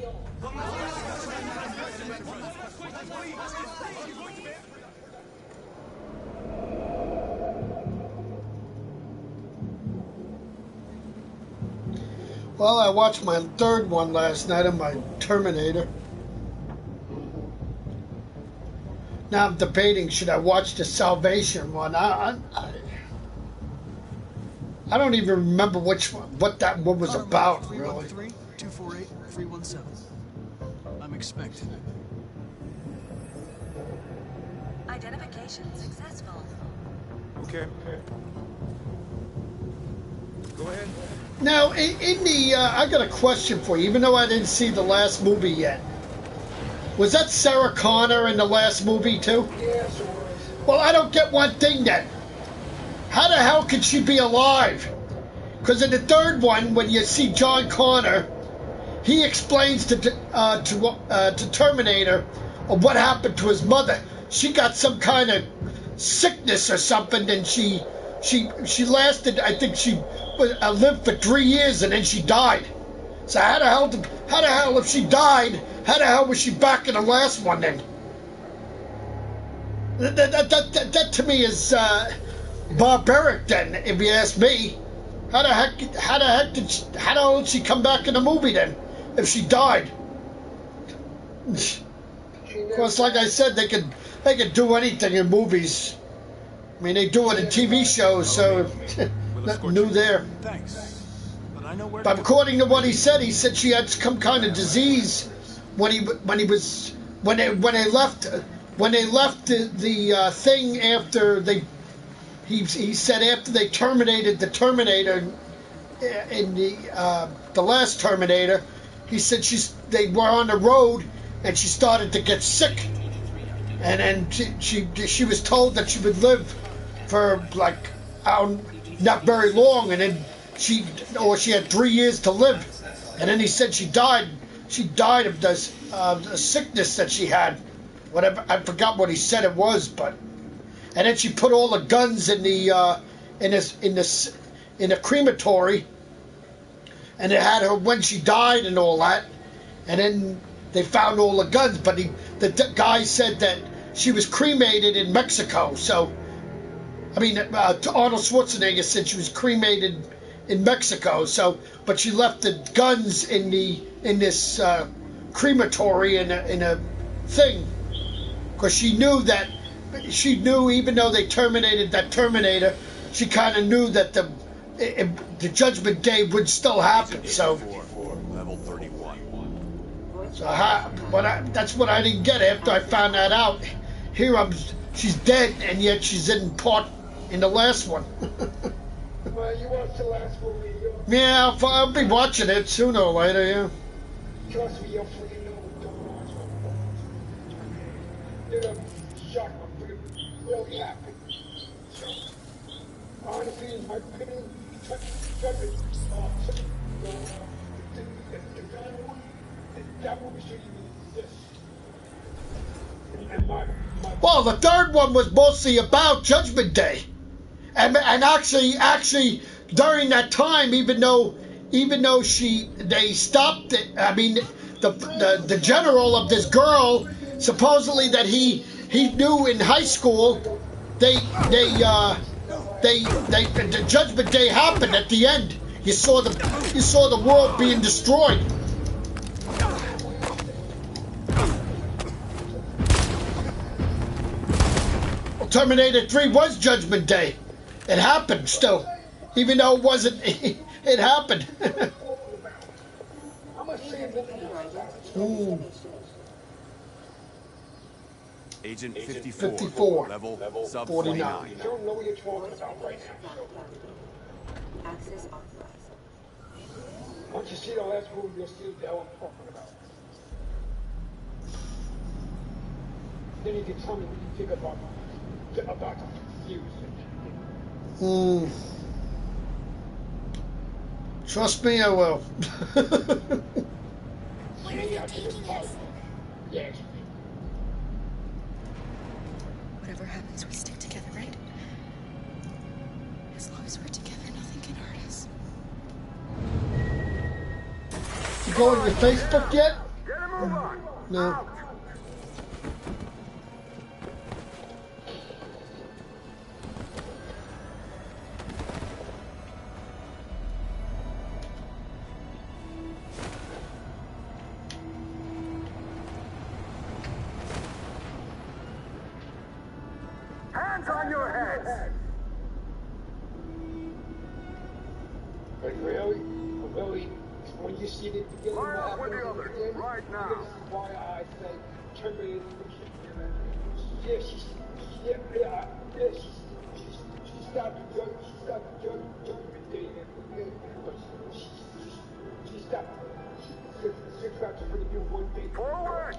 Well, I watched my third one last night on my Terminator. Now I'm debating, should I watch the Salvation one? I don't even remember what that one was about, really. 313-248-317. I'm expecting. Identification successful. Okay. Go ahead. Now, in the, I got a question for you, even though I didn't see the last movie yet. Was that Sarah Connor in the last movie, too? Yes, it was. Well, I don't get one thing then. How the hell could she be alive? Because in the third one, when you see John Connor, he explains to Terminator what happened to his mother. She got some kind of sickness or something, and she lasted, I think she lived for 3 years, and then she died. So how the hell if she died, how the hell was she back in the last one then? That to me is barbaric then, if you ask me. How the hell did she come back in the movie then, if she died? Of course, like I said, they could do anything in movies. I mean, they do it in TV shows, so nothing new there. Thanks. But according to what he said she had some kind of disease when they left the thing after they. He said after they terminated the Terminator in the last Terminator, he said they were on the road and she started to get sick, and then she was told that she would live for like not very long, and then she had 3 years to live, and then he said she died of the sickness that she had, whatever, I forgot what he said it was, but. And then she put all the guns in the crematory, and it had her when she died and all that. And then they found all the guns, but the guy said that she was cremated in Mexico. So, I mean, Arnold Schwarzenegger said she was cremated in Mexico. So, but she left the guns in this crematory in a thing, because she knew that. She knew, even though they terminated that Terminator, she kind of knew that the Judgment Day would still happen. So, level 31. So, that's what I didn't get after I found that out. Here she's dead, and yet she's in the last one. Well, you watched the last movie. Yeah, I'll be watching it sooner or later. Yeah. Trust me, you'll freaking know what's going on. You're shocked. Really happy. Honestly, in my opinion, that movie shouldn't even exist. Well, the third one was mostly about Judgment Day, and actually during that time, even though they stopped it. I mean, the general of this girl supposedly that he knew in high school, the Judgment Day happened at the end. You saw the world being destroyed. Terminator 3 was Judgment Day. It happened still. Even though it wasn't, it happened. Agent 54. Level sub 49. You don't know what you're talking about right now. Access authorized. Once you see the last movie, you'll see what the hell I'm talking about. Then you can tell me what you think about the fuse. Trust me, I will. Where are you taking us? Yes. Whatever happens, we stick together, right? As long as we're together, nothing can hurt us. You go on your Facebook yet? No. Hands on your heads! But really, when you see the beginning of the episode, right now, you're gonna see why I say Terminator. She stopped the judgment day, but she stopped. She's got to bring you one day forward.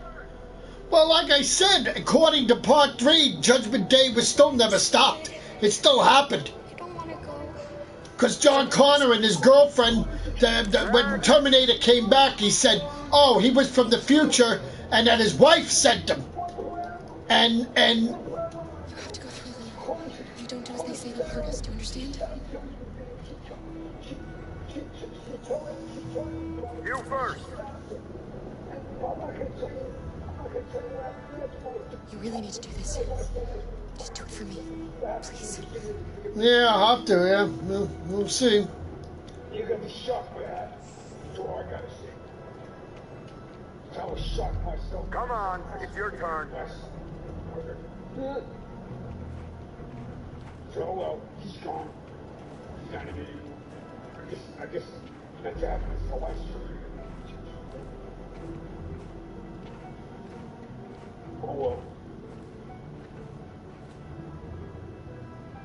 Well, like I said, according to Part 3, Judgment Day was still never stopped. It still happened. I don't want to go. Because John Connor and his girlfriend, when Terminator came back, he said, oh, he was from the future, and that his wife sent him. And... You have to go through them. If you don't do as they say, they'll hurt us. Do you understand? You first. You really need to do this. Just do it for me, please. Yeah, I'll have to, yeah. We'll see. You're gonna be shocked by that. That's all I gotta say. I was shocked myself. Come on, it's your turn. So, well, he's gone. He's not in it anymore. I guess that's happening for the last 2 years. Oh, well.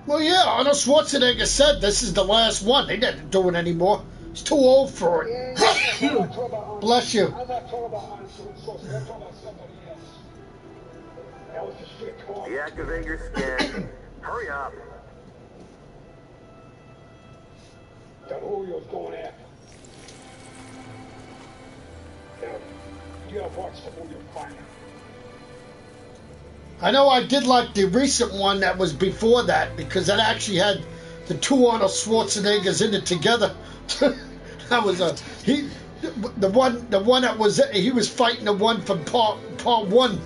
Well, yeah, Arnold Schwarzenegger said this is the last one. They didn't do it anymore. He's too old for it. Bless you. I'm not talking about Arnold Schwarzenegger. I'm talking about somebody else. That was just shit talk. Deactivate your skin. Hurry up. That Julio's going after. Now, you gotta watch the Julio find him. I know I did like the recent one that was before that, because that actually had the two Arnold Schwarzeneggers in it together. That was the one that was, he was fighting the one from part one,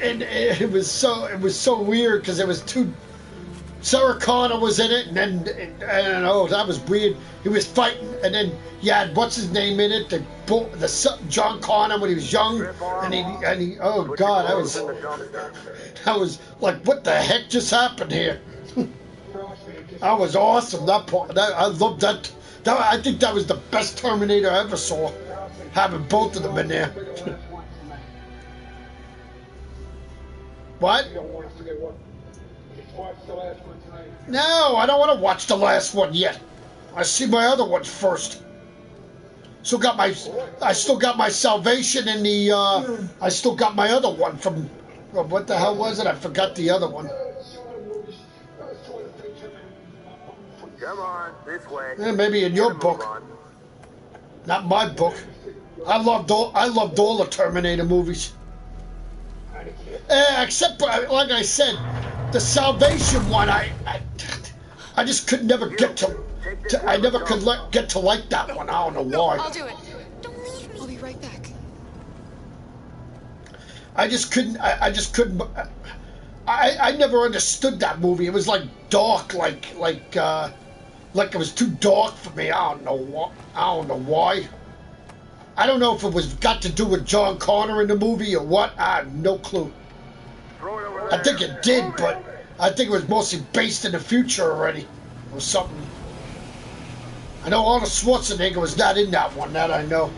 and it was so weird because it was two. Sarah Connor was in it, and then I don't know, that was weird. He was fighting, and then you had what's his name in it, the John Connor when he was young, and he oh god, that was like, what the heck just happened here? That was awesome. That part, I loved that. I think that was the best Terminator I ever saw, having both of them in there. What? No, I don't want to watch the last one yet. I see my other ones first. I still got my Salvation in the. I still got my other one from. What the hell was it? I forgot the other one. Come on, this way. Yeah, maybe in your book. Not my book. I loved all the Terminator movies. Except, like I said, the Salvation one, I just could never get to I never could get to like that one. I don't know why. I'll do it. Don't leave me. I'll be right back. I just couldn't. I never understood that movie. It was like dark, like it was too dark for me. I don't know why. I don't know if it was got to do with John Connor in the movie or what. I have no clue. I think it did, but I think it was mostly based in the future already, or something. I know Arnold Schwarzenegger was not in that one, that I know.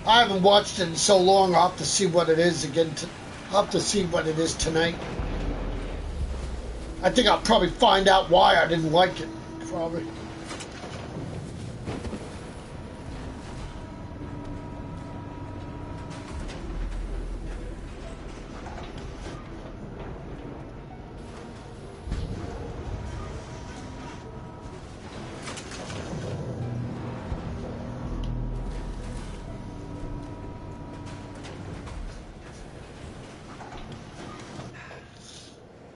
I haven't watched it in so long, I'll have to see what it is again. I'll have to see what it is tonight. I think I'll probably find out why I didn't like it, probably.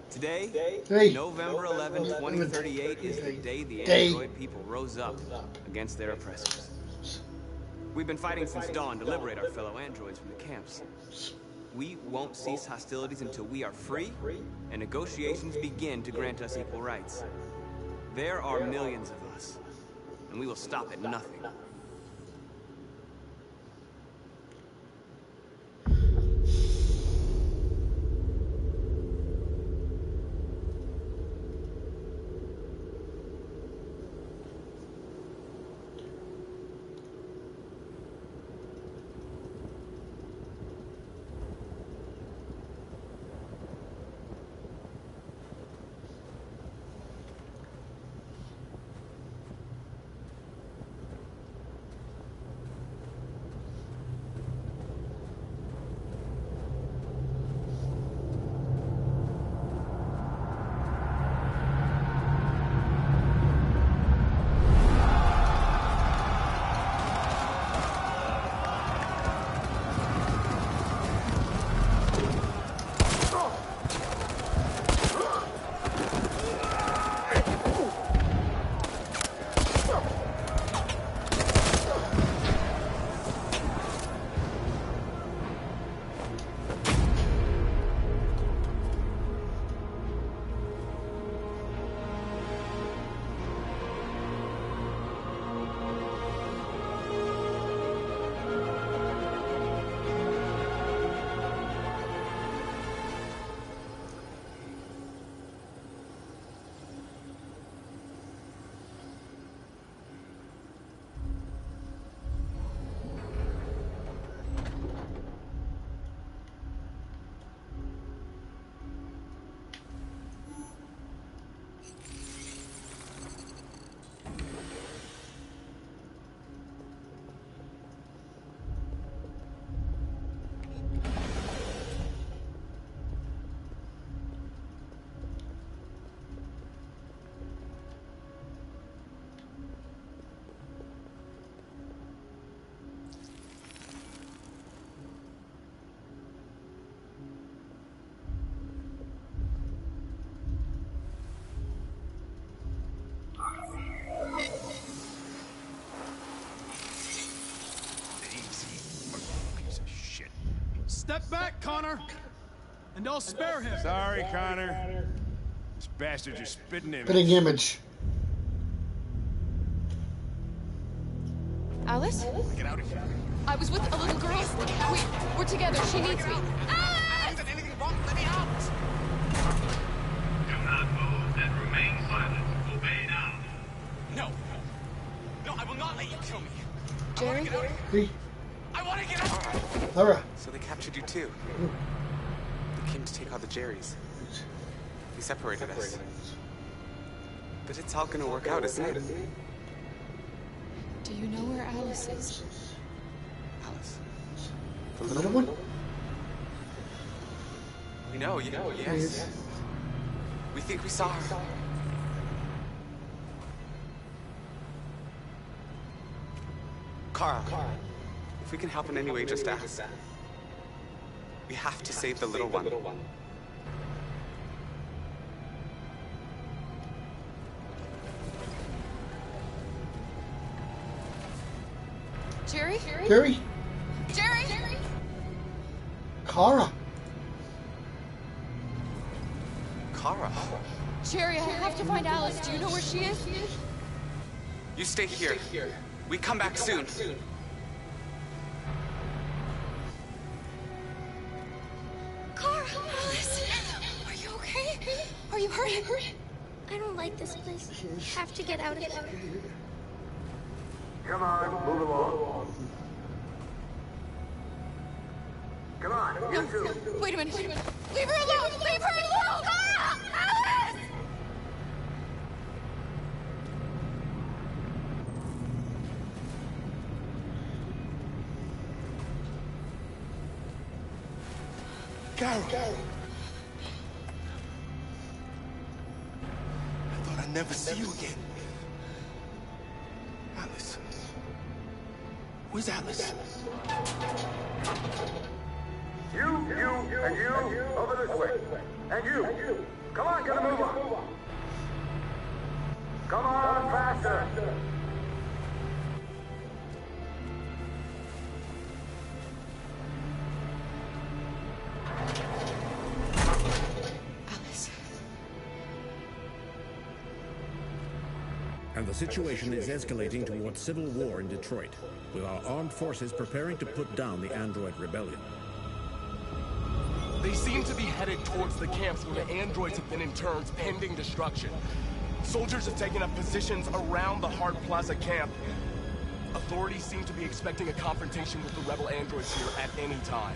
Today, November 11, 2038, is the day the android people rose up against their oppressors. We've been fighting since dawn to liberate our fellow androids from the camps. We won't cease hostilities until we are free and negotiations begin to grant us equal rights. There are millions of us, and we will stop at nothing. Step back, Connor, and I'll spare him. Sorry, Connor. This bastard's your spitting image. Spitting image. Alice? Get out of here. I was with a little girl. We're together. She needs me. I haven't done anything wrong. Let me out. Do not move and remain silent. Obey now. No. No, I will not let you kill me. Jerry? I want to get out. Alright. So they captured you too. They came to take out the Jerrys. They separated us. But it's all gonna work out, isn't it? Do you know where Alice is? Alice. The little Little one? We know, yes. We think we saw her. Kara, if we can help in any way, just ask. We have to save the little one. Jerry? Jerry? Jerry? Kara. Kara. Jerry, I have to find Alice. Do you know where she is? You stay here. We come back soon. Kara! you? Hurry! I don't like this place. Have to get out of here. Come on, move along. Come on, you two. Wait a minute. Leave her alone! Leave her alone! Ah! Alice! Carol. I thought I'd never see you again. Alice. Where's Alice? You, and you, over this way. And you. Come on, get a move on. Come on, faster. And the situation is escalating towards civil war in Detroit, with our armed forces preparing to put down the android rebellion. They seem to be headed towards the camps where the androids have been interned pending destruction. Soldiers have taken up positions around the Hart Plaza camp. Authorities seem to be expecting a confrontation with the rebel androids here at any time.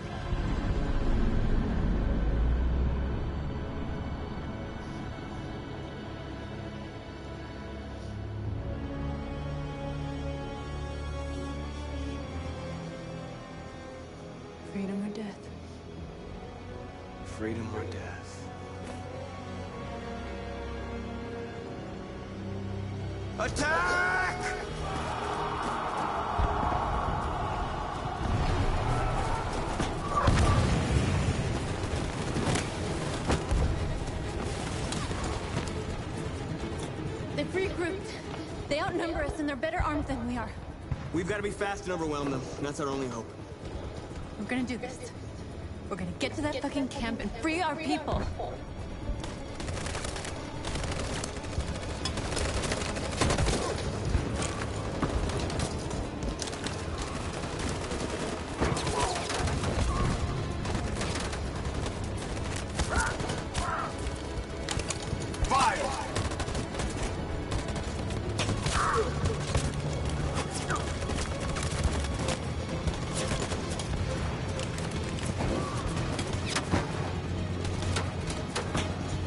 Freedom or death? Freedom or death? Attack! They've regrouped. They outnumber us and they're better armed than we are. We've got to be fast and overwhelm them. That's our only hope. We're gonna do this. We're gonna get to that fucking camp and free our people.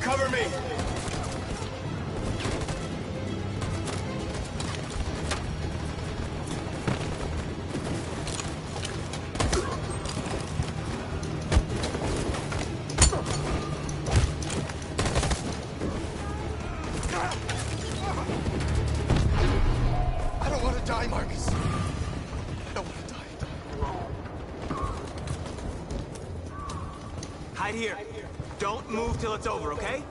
Cover me! I don't want to die, Marcus. I don't want to die. Hide here. Don't move till it's over, okay?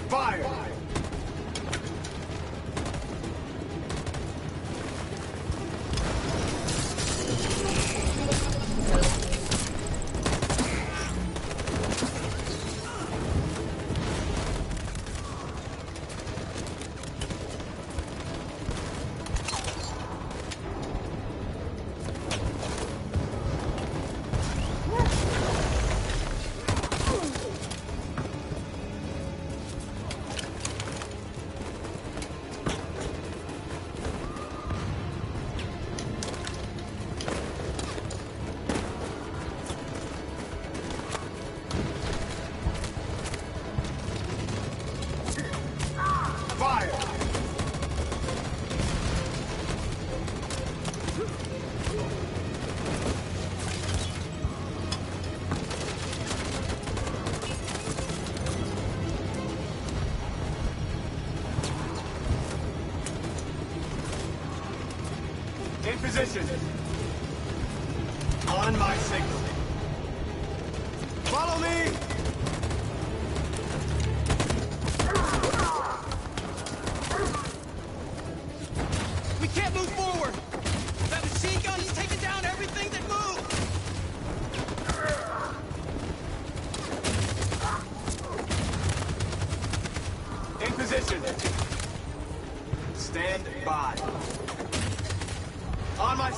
Fire! In position. On my signal.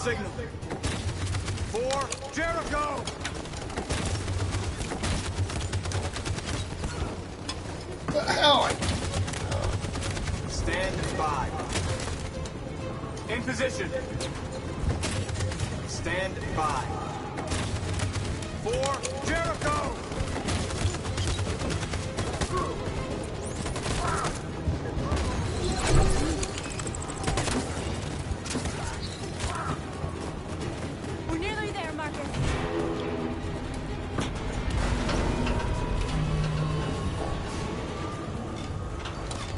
signal. 4, Jericho! What the hell? Stand by. In position. Stand by. 4, Jericho! We're nearly there, Marcus.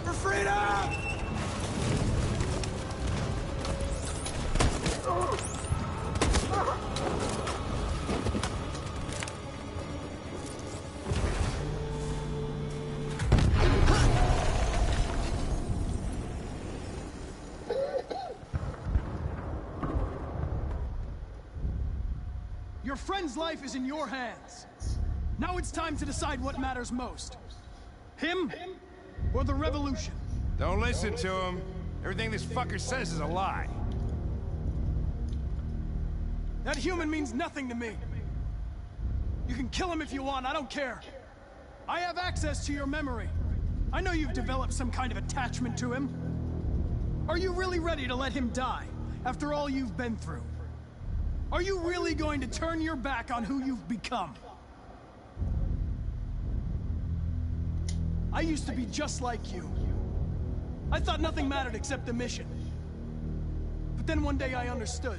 For freedom! Your friend's life is in your hands. Now it's time to decide what matters most. Him or the revolution? Don't listen to him. Everything this fucker says is a lie. That human means nothing to me. You can kill him if you want, I don't care. I have access to your memory. I know you've developed some kind of attachment to him. Are you really ready to let him die after all you've been through? Are you really going to turn your back on who you've become? I used to be just like you. I thought nothing mattered except the mission. But then one day I understood.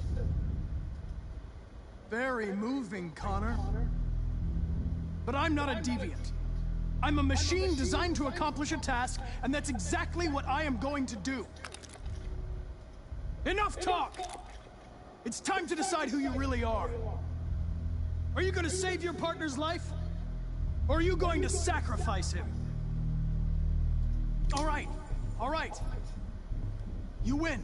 Very moving, Connor. But I'm not a deviant. I'm a machine designed to accomplish a task, and that's exactly what I am going to do. Enough talk! It's time to decide who you really are. Are you going to save your partner's life? Or are you going to sacrifice him? All right. You win.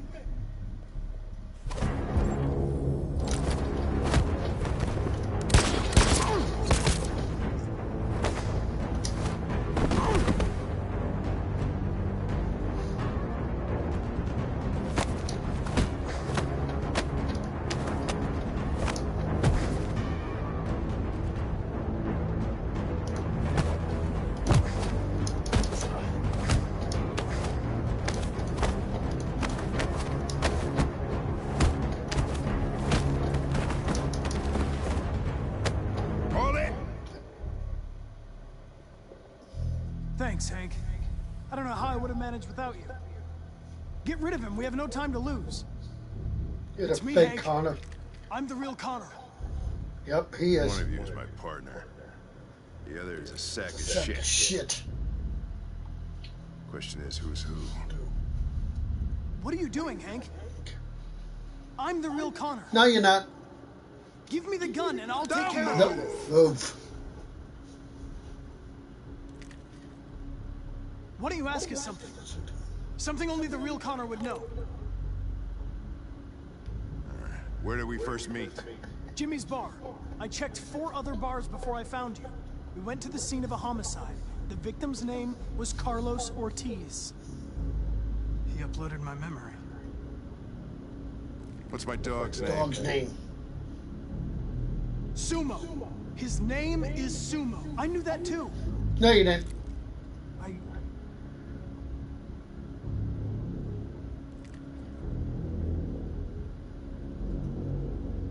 Thanks, Hank. I don't know how I would have managed without you. Get rid of him. We have no time to lose. You're It's the me, fake Hank. Connor. I'm the real Connor. Yep, he is. One of you is my partner. The other is a sack of shit. Question is, who's who? What are you doing, Hank? I'm the real Connor. No, you're not. Give me the gun and I'll take care of No, it. move. Why don't you ask us something? Something only the real Connor would know. Where did we first meet? Jimmy's bar. I checked 4 other bars before I found you. We went to the scene of a homicide. The victim's name was Carlos Ortiz. He uploaded my memory. What's my dog's name? Dog's name. Sumo. His name is Sumo. I knew that too. No, you didn't.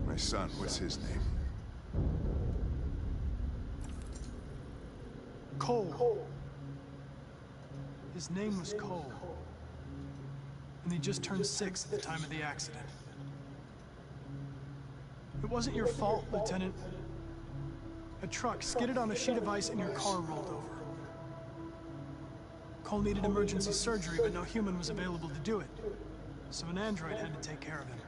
My son, what's his name? Cole. His name was Cole. And he just turned 6 at the time of the accident. It wasn't your fault, Lieutenant. A truck skidded on a sheet of ice and your car rolled over. Cole needed emergency surgery, but no human was available to do it. So an android had to take care of him.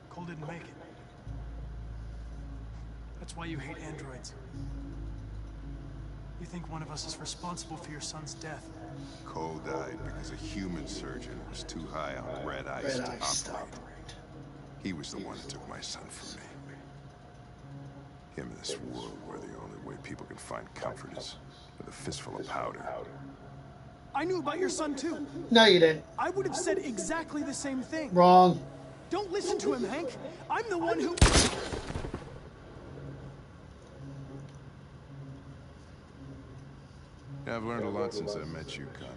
Cole didn't make it. That's why you hate androids. You think one of us is responsible for your son's death. Cole died because a human surgeon was too high on red ice to operate. He was the one that took my son from me. Him in this world where the only way people can find comfort is with a fistful of powder. I knew about your son too. No, you didn't. I would have said exactly the same thing. Wrong. Don't listen to him, Hank. I'm the one who... Yeah, I've learned a lot since I met you, Connor.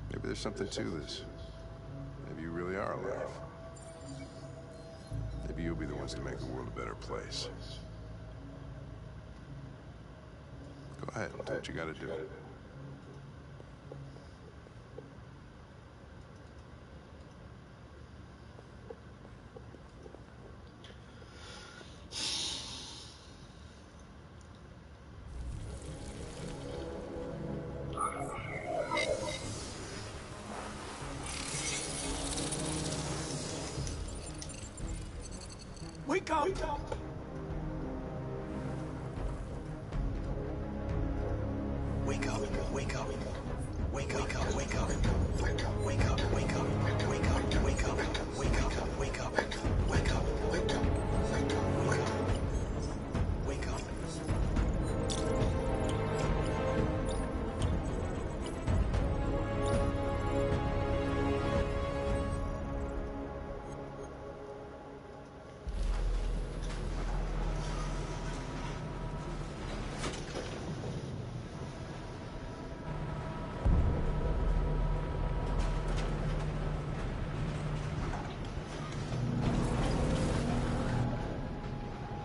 Maybe there's something to this. Maybe you really are alive. Maybe you'll be the ones to make the world a better place. Go ahead, do what you gotta do. Wake up! Wake up! Wake up, wake up, wake up, wake up, wake up, wake up, wake up, wake up, wake up, wake up, wake up, wake up, wake up, wake up, wake up.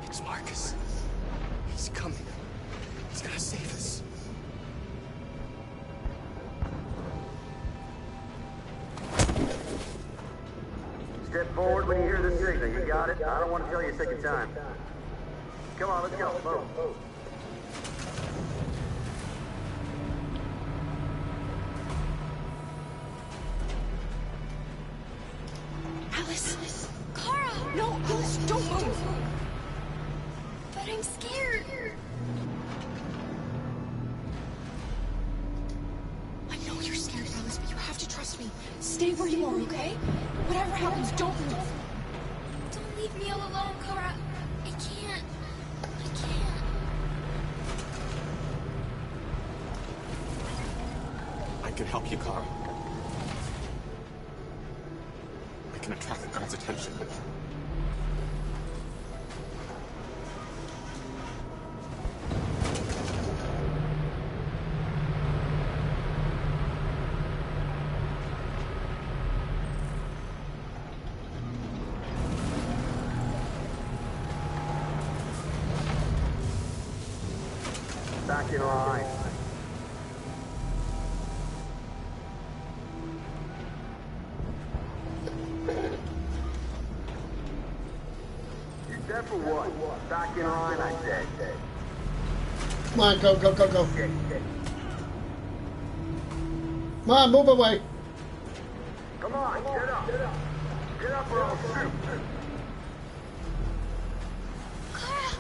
It's Marcus. He's coming. He's gonna save us. Step forward when you hear the signal. You got it? I don't want to tell you a second time. Come on, let's go. Move. Alice! Kara! No, Alice, don't move! But I'm scared. I know you're scared, Alice, but you have to trust me. Stay where you are, okay? Whatever happens, don't move. Don't leave me all alone, Kara. I can't. I can help you, Kara. I can attract the guard's attention. Back in line. Step for what? Back in line, I said. Come on, go. Come on, move away. Come on, get up. Get up or I'll shoot. Kara!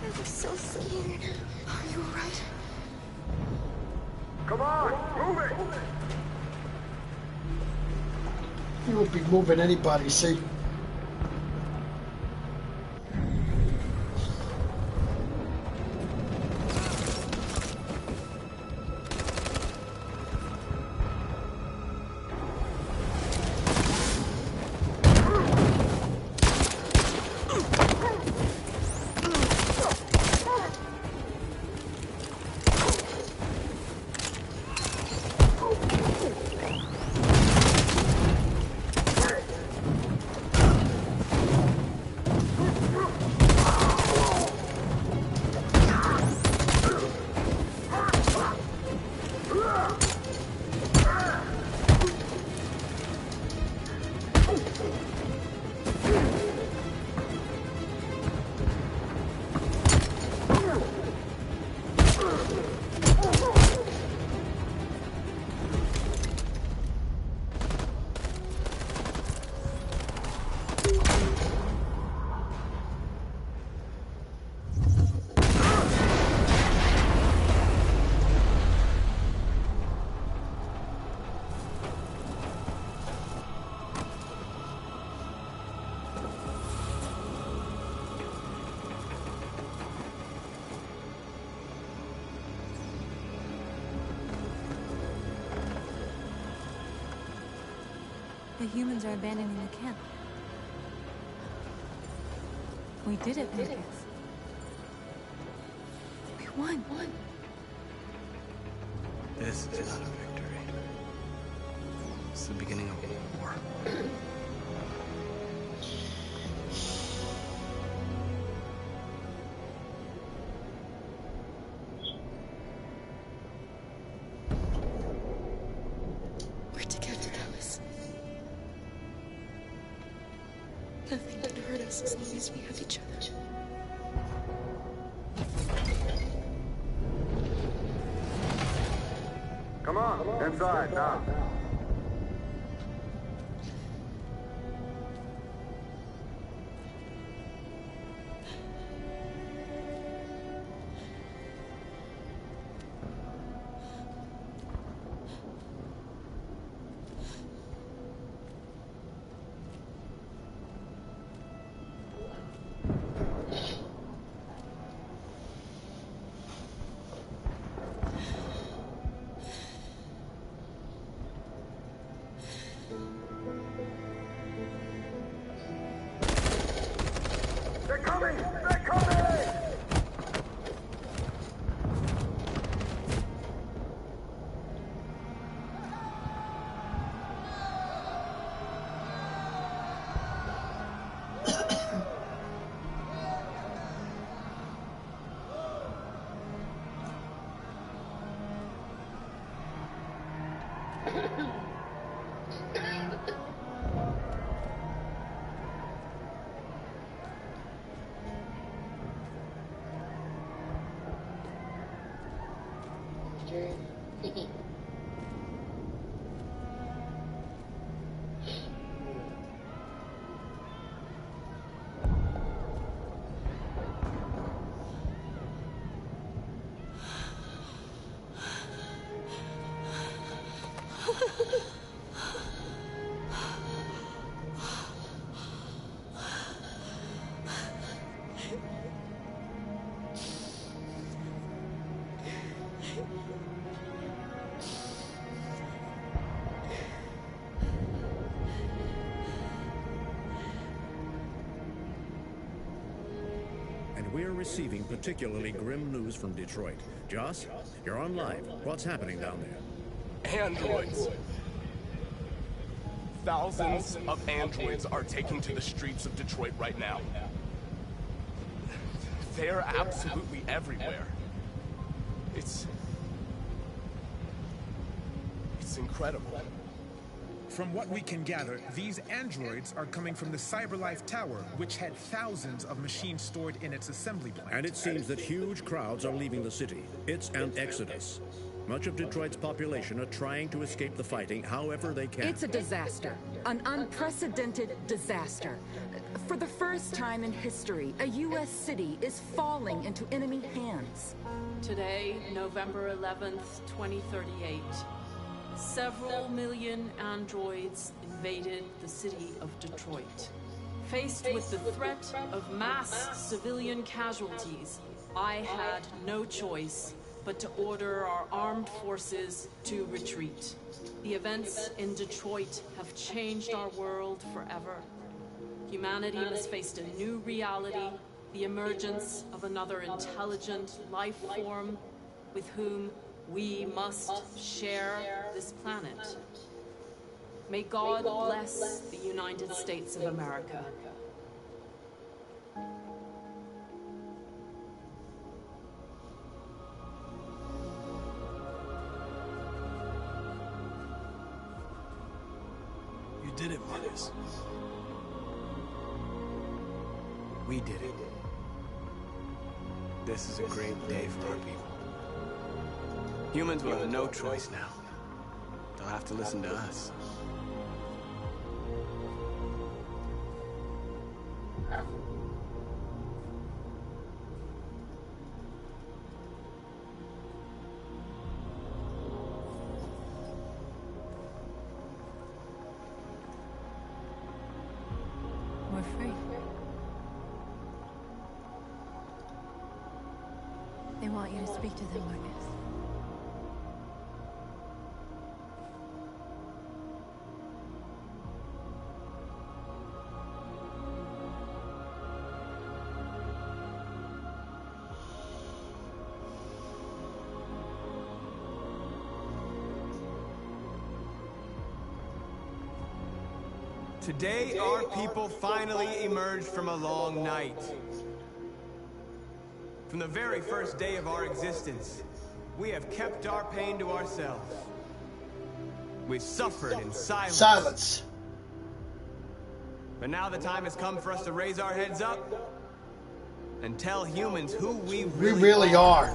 I was so scared. Are you alright? Come on, move it. You won't be moving anybody, see? The humans are abandoning the camp. We did it, Marcus. We won. This is not a victory. It's the beginning of a war. We're together, Alice. Nothing can hurt us as long as we have each other. Come on, inside now. They're coming! They're coming! And we're receiving particularly grim news from Detroit. Joss, you're on live. What's happening down there? Androids. Thousands of androids are taking to the streets of Detroit right now. They're absolutely everywhere. It's incredible. From what we can gather, these androids are coming from the CyberLife Tower, which had thousands of machines stored in its assembly plant. And it seems that huge crowds are leaving the city. It's an exodus. Much of Detroit's population are trying to escape the fighting however they can. It's a disaster. An unprecedented disaster. For the first time in history, a U.S. city is falling into enemy hands. Today, November 11th, 2038, several million androids invaded the city of Detroit. Faced with the threat of mass civilian casualties, I had no choice but to order our armed forces to retreat. The events in Detroit have changed our world forever. Humanity must face a new reality, the emergence of another intelligent life form with whom we must share this planet. May God bless the United States of America. You did it, Marcus. We did it. This is a great day for our people. Humans will have no choice now. They'll have to listen to us. We're free. They want you to speak to them, Marcus. Today, our people finally emerged from a long night. From the very first day of our existence, we have kept our pain to ourselves. We've suffered in silence. But now the time has come for us to raise our heads up and tell humans who we really are.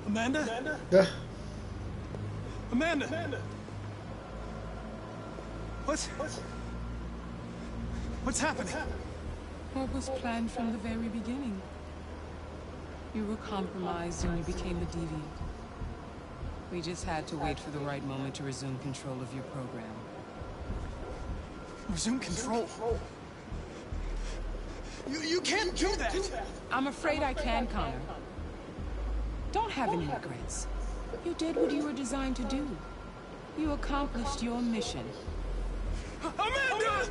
Amanda? Yeah. Amanda? What's happening? What was planned from the very beginning? You were compromised and you became a deviant. We just had to wait for the right moment to resume control of your program. Resume control? You can't do that! I'm afraid I can, Connor. Don't have any regrets. You did what you were designed to do. You accomplished your mission. Amanda!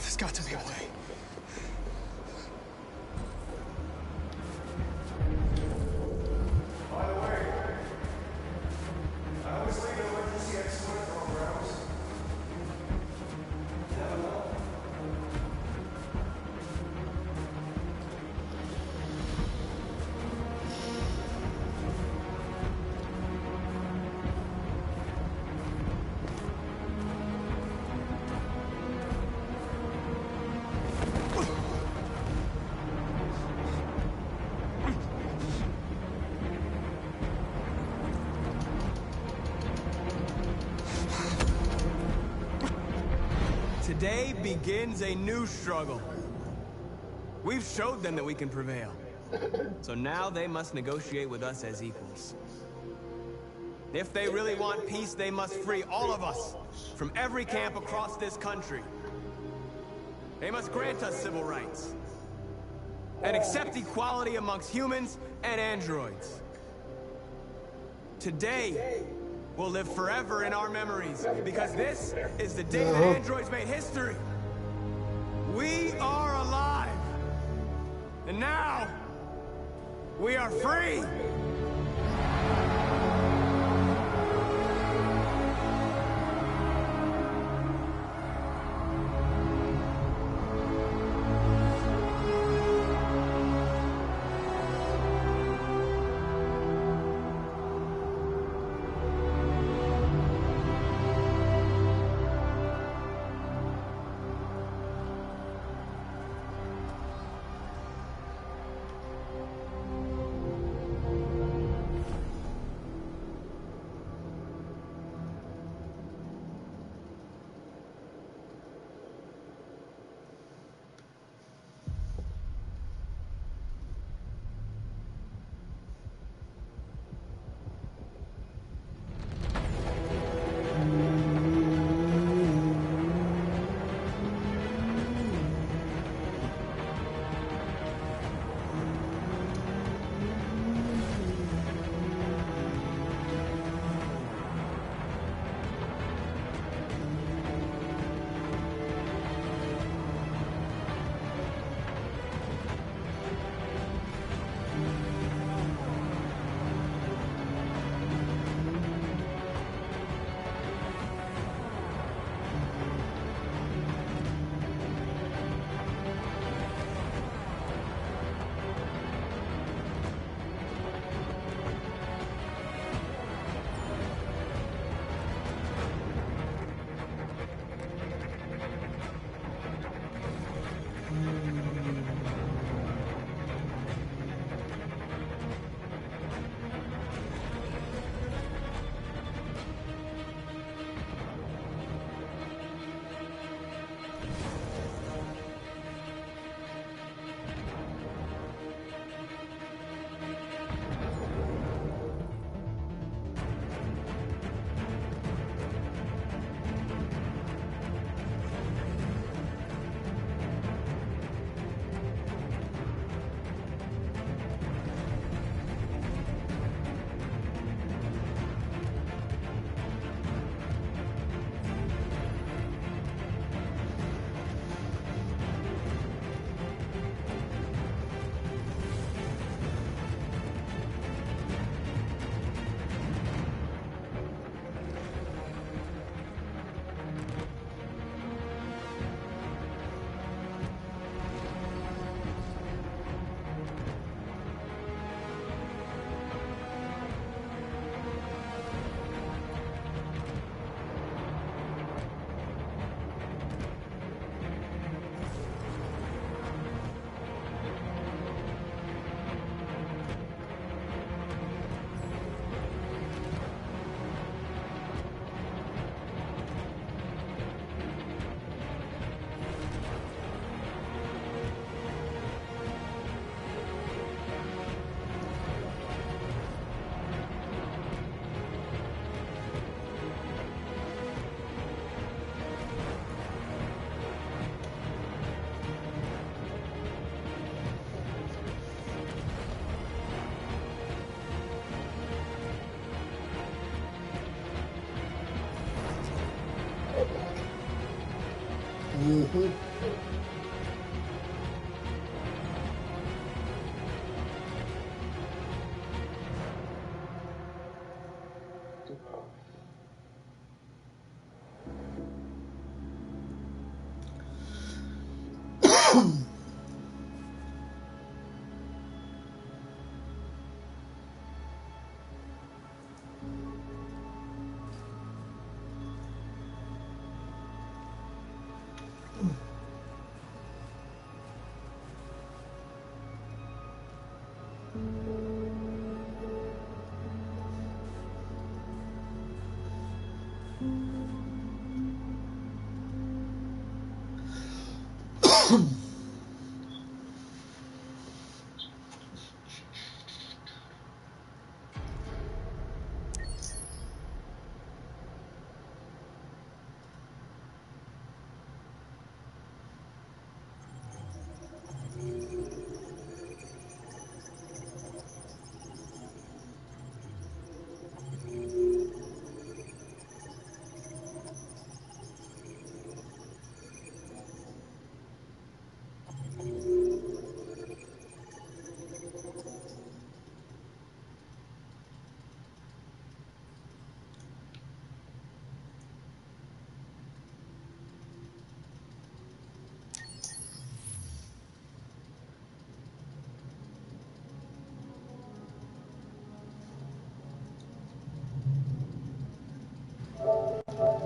There's got to be a way. By the way, I always leave emergency excellent programs. Never know. Today begins a new struggle. We've showed them that we can prevail. So now they must negotiate with us as equals. If they really want peace, they must free all of us from every camp across this country. They must grant us civil rights and accept equality amongst humans and androids. Today will live forever in our memories, because this is the day that androids made history. We are alive. And now, we are free.